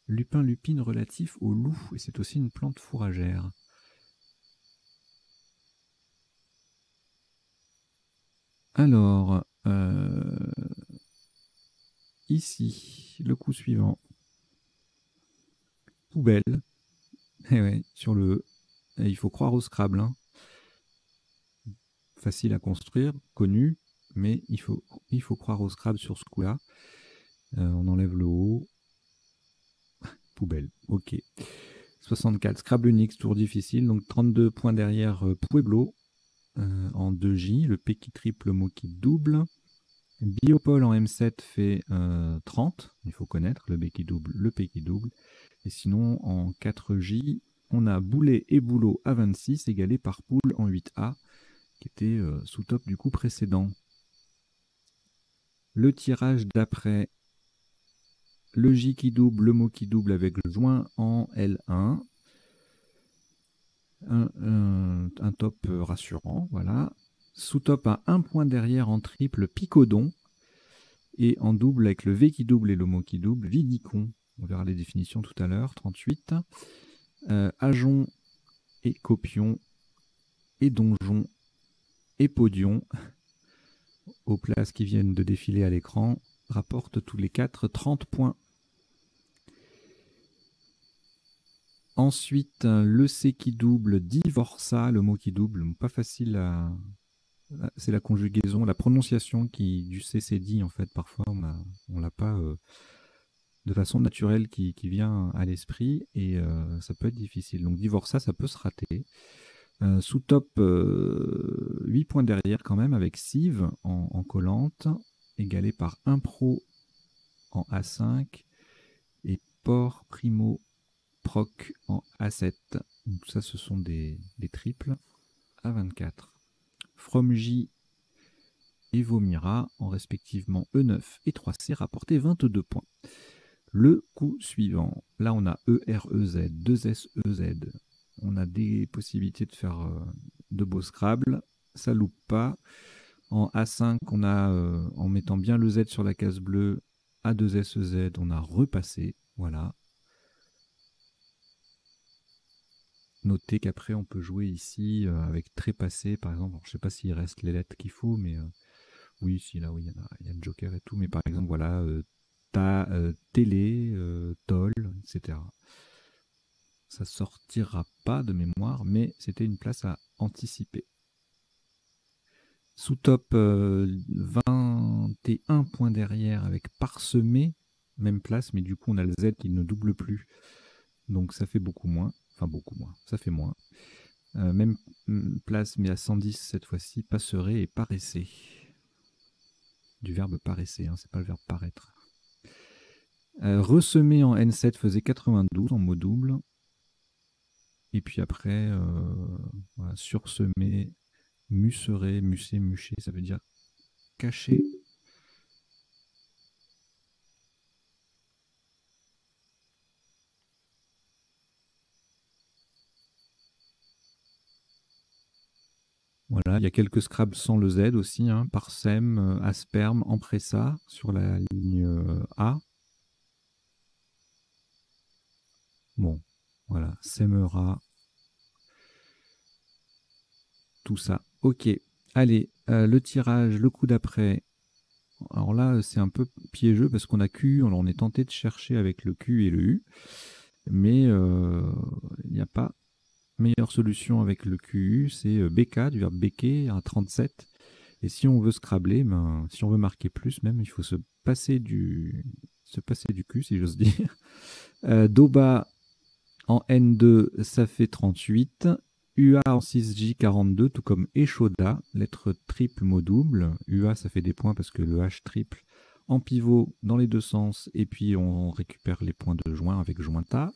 A: Lupin lupine relatif au loup, et c'est aussi une plante fourragère. Alors, ici, le coup suivant. Poubelle. Eh ouais, sur le E. Et il faut croire au Scrabble. Hein. Facile à construire, connu, mais il faut croire au Scrabble sur ce coup-là. On enlève le haut. Poubelle, ok. 64, Scrabble Unix, tour difficile. Donc 32 points derrière Pueblo en 2J. Le P qui triple, le mot qui double. Biopole en M7 fait 30. Il faut connaître le B qui double, le P qui double. Et sinon, en 4J, on a Boulet et Boulot à 26, égalé par Poule en 8A, qui était sous top du coup précédent. Le tirage d'après, le J qui double, le mot qui double avec le joint en L1. Un top rassurant, voilà. Sous top à 1 point derrière en triple, Picodon. Et en double avec le V qui double et le mot qui double, Vidicon. On verra les définitions tout à l'heure, 38. Ajon et Copion et Donjon et Podion, aux places qui viennent de défiler à l'écran, rapportent tous les 4 30 points. Ensuite, le C qui double, Divorça, le mot qui double, pas facile à... C'est la conjugaison, la prononciation du CCD, en fait, parfois on l'a pas de façon naturelle qui vient à l'esprit, et ça peut être difficile. Donc Divorça, ça peut se rater. Sous top, 8 points derrière quand même, avec Cive en collante, égalé par Impro en A5, et Port Primo Proc en A7. Donc ça, ce sont des triples à 24. From J et Vomira en respectivement E9 et 3C, rapporté 22 points. Le coup suivant, là on a EREZ, 2SEZ. On a des possibilités de faire de beaux Scrabble, ça loupe pas. En A5, on a, en mettant bien le Z sur la case bleue, A2SEZ, on a repassé, voilà. Notez qu'après on peut jouer ici avec trépassé par exemple. Alors, je ne sais pas s'il reste les lettres qu'il faut, mais oui, si là, oui, il y a le joker et tout. Mais par exemple, voilà, télé, toll, etc. Ça sortira pas de mémoire, mais c'était une place à anticiper. Sous top, 21 points derrière avec parsemé, même place, mais du coup on a le Z qui ne double plus. Donc ça fait beaucoup moins. Enfin beaucoup moins, ça fait moins. Même place, mais à 110 cette fois-ci, passerait et paraissait. Du verbe paraissait, hein, c'est pas le verbe paraître. Ressemer en N7 faisait 92 en mot double. Et puis après, voilà, sursemer, muserer, muser, mucher, ça veut dire cacher. Voilà, il y a quelques Scrabble sans le Z aussi, hein, parsem, asperme, empressa sur la ligne A. Bon, voilà, semera, tout ça. Ok, allez, le tirage, le coup d'après. Alors là, c'est un peu piégeux parce qu'on a Q, on est tenté de chercher avec le Q et le U, mais il n'y a pas meilleure solution avec le QU, c'est BK, du verbe béquer, à 37. Et si on veut scrabler, ben, si on veut marquer plus même, il faut se passer du cul, si j'ose dire. Doba en N2, ça fait 38. UA en 6J, 42, tout comme Echoda, lettre triple, mot double. UA, ça fait des points parce que le H triple en pivot dans les deux sens, et puis on récupère les points de joint avec jointa.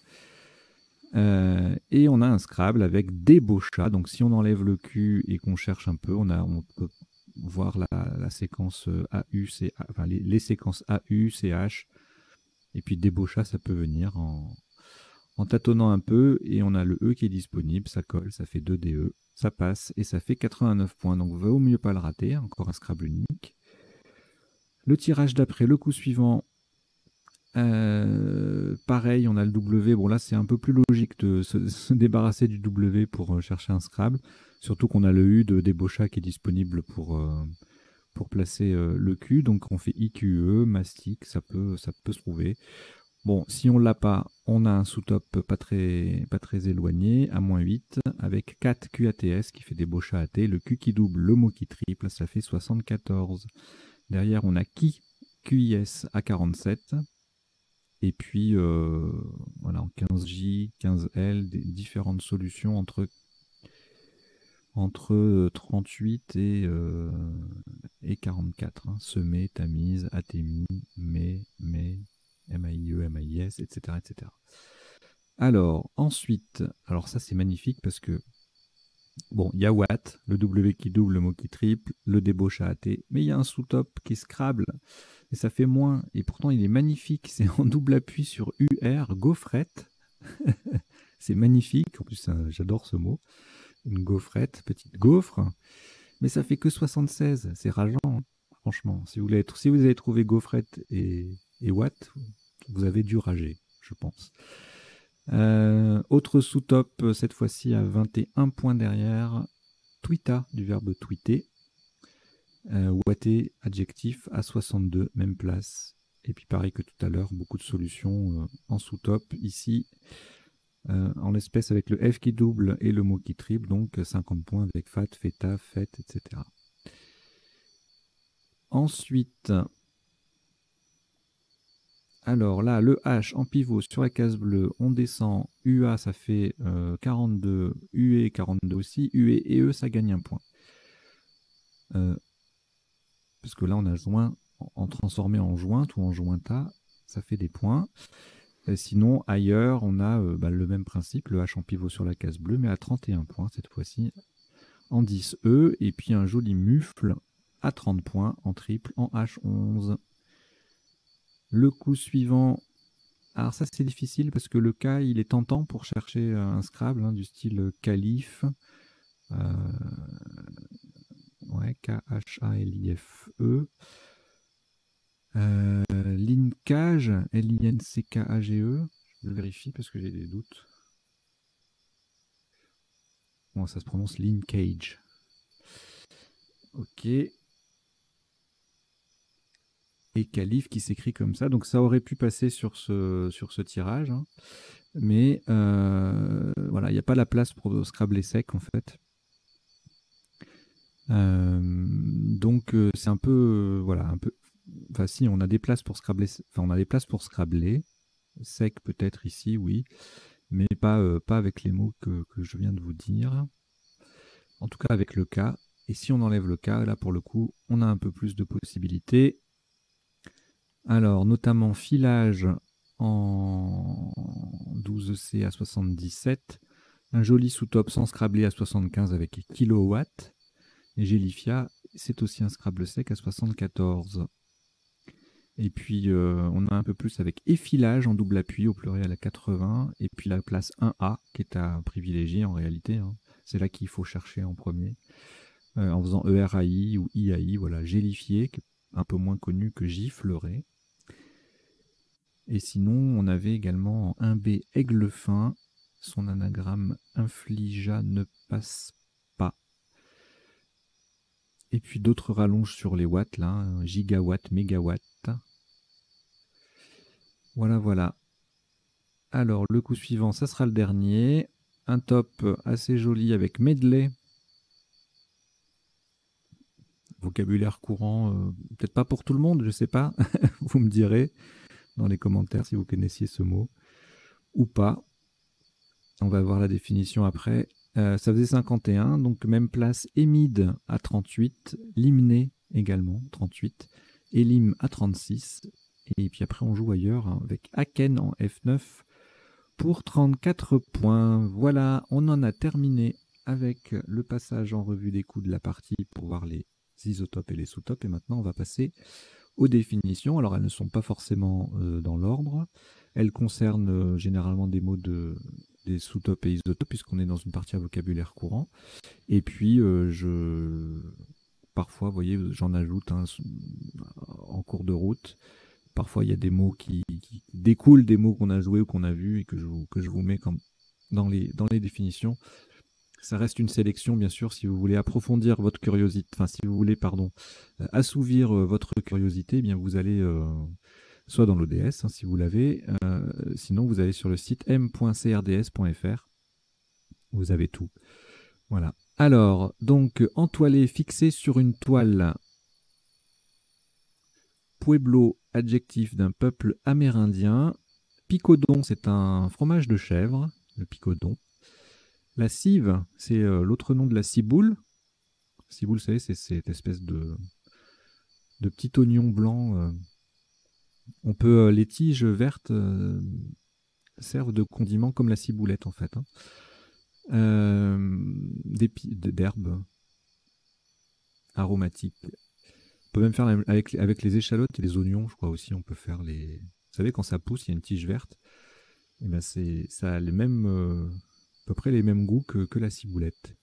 A: Et on a un Scrabble avec débaucha. Donc si on enlève le Q et qu'on cherche un peu, on peut voir la séquence AU, enfin les séquences AU, CH. Et puis débaucha, ça peut venir en tâtonnant un peu. Et on a le E qui est disponible, ça colle, ça fait 2 DE, ça passe et ça fait 89 points. Donc vaut mieux pas le rater, encore un Scrabble unique. Le tirage d'après, le coup suivant. Pareil, on a le W. Bon, là, c'est un peu plus logique de se débarrasser du W pour chercher un Scrabble. Surtout qu'on a le U de débaucha qui est disponible pour pour placer le Q. Donc on fait IQE, mastic, ça peut se trouver. Bon, si on ne l'a pas, on a un sous-top pas très éloigné, à -8, avec 4 QATS qui fait des beaux chats à thé. Le Q qui double, le mot qui triple, ça fait 74. Derrière, on a QIS à 47. Et puis, voilà, en 15J, 15L, des différentes solutions entre 38 et 44. Hein. Semé, tamise, atémie, mais, MAIE, MAIS, etc., etc. Alors, ensuite, alors ça c'est magnifique parce que, bon, il y a Watt, le W qui double, le mot qui triple, le débauche à AT, mais il y a un sous-top qui est Scrabble, et ça fait moins, et pourtant il est magnifique, c'est en double appui sur UR, gaufrette, c'est magnifique, en plus j'adore ce mot, une gaufrette, petite gaufre, mais ça fait que 76, c'est rageant, hein. Franchement, si vous avez trouvé gaufrette et Watt, vous avez dû rager, je pense. Autre sous-top, cette fois-ci à 21 points derrière, Twita, du verbe tweeter. Watté, adjectif, à 62, même place. Et puis pareil que tout à l'heure, beaucoup de solutions en sous-top. Ici, en l'espèce avec le F qui double et le mot qui triple, donc 50 points avec fat, feta, fête, etc. Ensuite, alors là, le H en pivot sur la case bleue, on descend. UA, ça fait 42. UE, 42 aussi. UE et E, ça gagne un point. Parce que là, on a joint, en transformé en jointe ou en jointa, ça fait des points. Sinon, ailleurs, on a le même principe, le H en pivot sur la case bleue, mais à 31 points cette fois-ci, en 10E. Et puis un joli mufle à 30 points, en triple, en H11. Le coup suivant, alors ça c'est difficile parce que le K il est tentant pour chercher un Scrabble hein, du style calife. Ouais, K-H-A-L-I-F-E. Linkage, L-I-N-C-K-A-G-E. Je vérifie parce que j'ai des doutes. Bon, ça se prononce linkage. Ok. Et calife qui s'écrit comme ça. Donc ça aurait pu passer sur ce tirage. Hein. Mais voilà, il n'y a pas la place pour Scrabble sec en fait. Donc c'est un peu voilà un peu. Enfin si on a des places pour Scrabbler, enfin on a des places pour Scrabbler sec peut-être ici oui, mais pas avec les mots que je viens de vous dire. En tout cas avec le cas. Et si on enlève le cas, là pour le coup, on a un peu plus de possibilités. Alors notamment filage en 12C à 77, un joli sous-top sans Scrabbler à 75 avec kilowatt. Et Gelifia, c'est aussi un Scrabble sec à 74. Et puis, on a un peu plus avec effilage en double appui au pluriel à 80. Et puis la place 1A qui est à privilégier en réalité. Hein. C'est là qu'il faut chercher en premier. En faisant ERAI ou IAI. Voilà, Gélifié, qui est un peu moins connu que Gifleray. Et sinon, on avait également en 1B Aiglefin. Son anagramme infligea ne passe pas. Et puis d'autres rallonges sur les watts, là, gigawatt, mégawatt. Voilà, voilà. Alors, le coup suivant, ça sera le dernier. Un top assez joli avec medley. Vocabulaire courant, peut-être pas pour tout le monde, je sais pas. Vous me direz dans les commentaires si vous connaissiez ce mot ou pas. On va voir la définition après. Ça faisait 51, donc même place. Émide à 38, Limné également 38, Elim à 36. Et puis après on joue ailleurs hein, avec Aken en F9 pour 34 points. Voilà, on en a terminé avec le passage en revue des coups de la partie pour voir les isotopes et les sous-topes. Et maintenant on va passer aux définitions. Alors elles ne sont pas forcément dans l'ordre. Elles concernent généralement des mots des sous-topes et isotopes puisqu'on est dans une partie à vocabulaire courant. Et puis parfois, vous voyez, j'en ajoute hein, en cours de route. Parfois, il y a des mots qui découlent des mots qu'on a joués ou qu'on a vus et que je vous mets dans les définitions. Ça reste une sélection, bien sûr, si vous voulez approfondir votre curiosité, enfin, si vous voulez, pardon, assouvir votre curiosité, eh bien, vous allez soit dans l'ODS, hein, si vous l'avez, sinon vous allez sur le site m.crds.fr, vous avez tout. Voilà. Alors, donc, entoilé, fixé sur une toile. Pueblo, adjectif d'un peuple amérindien. Picodon, c'est un fromage de chèvre, le picodon. La cive, c'est l'autre nom de la ciboule. Ciboule, vous savez, c'est cette espèce de petit oignon blanc. On peut, les tiges vertes servent de condiment comme la ciboulette, en fait. Hein. D'herbes aromatiques. On peut même faire avec les échalotes et les oignons, je crois aussi, on peut faire les... Vous savez, quand ça pousse, il y a une tige verte. Et ben ça a les mêmes, à peu près les mêmes goûts que la ciboulette.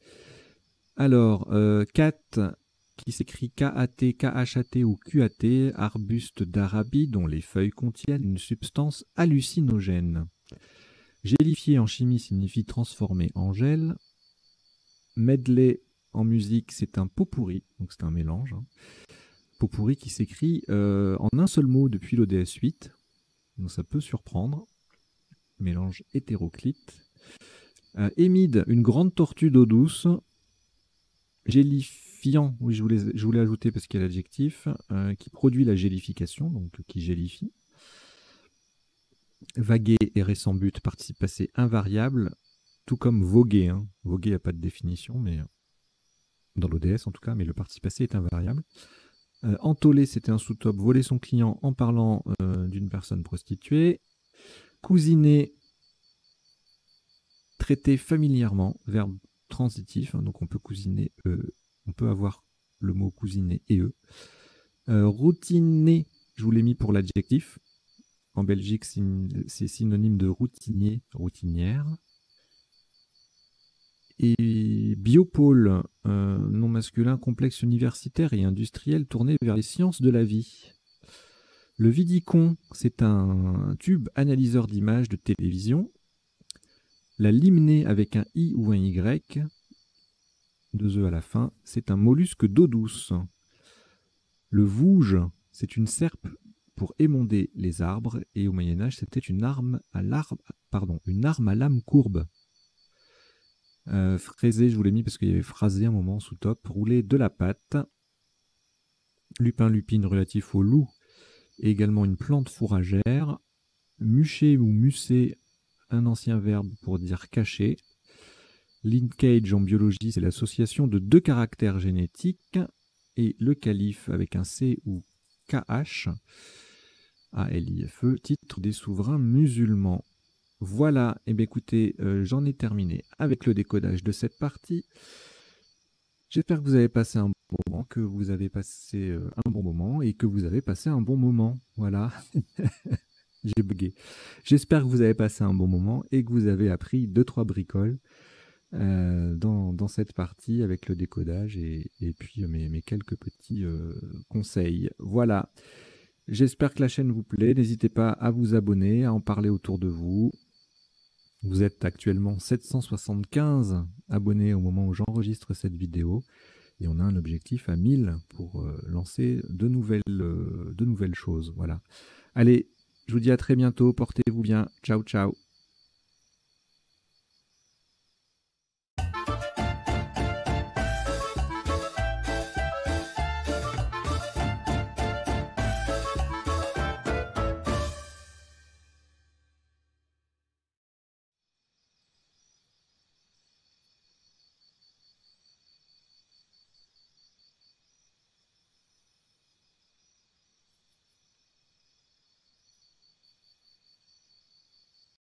A: Alors, cat, qui s'écrit K-A-T, K-H-A-T ou Q-A-T, arbuste d'Arabie dont les feuilles contiennent une substance hallucinogène. Gélifié en chimie signifie transformer en gel. Medley en musique, c'est un pot pourri, donc c'est un mélange. Hein. Pot pourri qui s'écrit en un seul mot depuis l'ODS 8, donc ça peut surprendre. Mélange hétéroclite. Émide, une grande tortue d'eau douce. Gélifiant, oui, je voulais ajouter parce qu'il y a l'adjectif, qui produit la gélification, donc qui gélifie. Vaguer, errer sans but, participe passé invariable, tout comme voguer. Hein. Voguer, il n'y a pas de définition, mais dans l'ODS en tout cas, mais le participe passé est invariable. Entoler, c'était un sous-top, voler son client en parlant d'une personne prostituée. Cousiner, traiter familièrement, verbe transitif, hein, donc on peut cousiner, on peut avoir le mot cousiner et routiner, je vous l'ai mis pour l'adjectif. En Belgique, c'est synonyme de routinier, routinière. Et biopôle, nom masculin, complexe universitaire et industriel tourné vers les sciences de la vie. Le Vidicon, c'est un tube analyseur d'images de télévision. La limnée avec un I ou un Y, deux E à la fin, c'est un mollusque d'eau douce. Le Vouge, c'est une serpe pour émonder les arbres, et au Moyen-Âge, c'était une arme à lame courbe. Fraisé, je vous l'ai mis parce qu'il y avait phrasé un moment sous top. Rouler de la pâte. Lupin, lupine, relatif au loup, et également une plante fourragère. Mucher ou musser, un ancien verbe pour dire cacher. Linkage en biologie, c'est l'association de deux caractères génétiques. Et le calife avec un C ou KH, A-L-I-F-E, titre des souverains musulmans. Voilà, et bien écoutez, j'en ai terminé avec le décodage de cette partie. J'espère que vous avez passé un bon moment, que vous avez passé un bon moment et que vous avez passé un bon moment. Voilà, j'ai bugué. J'espère que vous avez passé un bon moment et que vous avez appris 2-3 bricoles dans cette partie avec le décodage et puis mes quelques petits conseils. Voilà, j'espère que la chaîne vous plaît. N'hésitez pas à vous abonner, à en parler autour de vous. Vous êtes actuellement 775 abonnés au moment où j'enregistre cette vidéo et on a un objectif à 1000 pour lancer de nouvelles choses. Voilà. Allez, je vous dis à très bientôt, portez-vous bien. Ciao, ciao.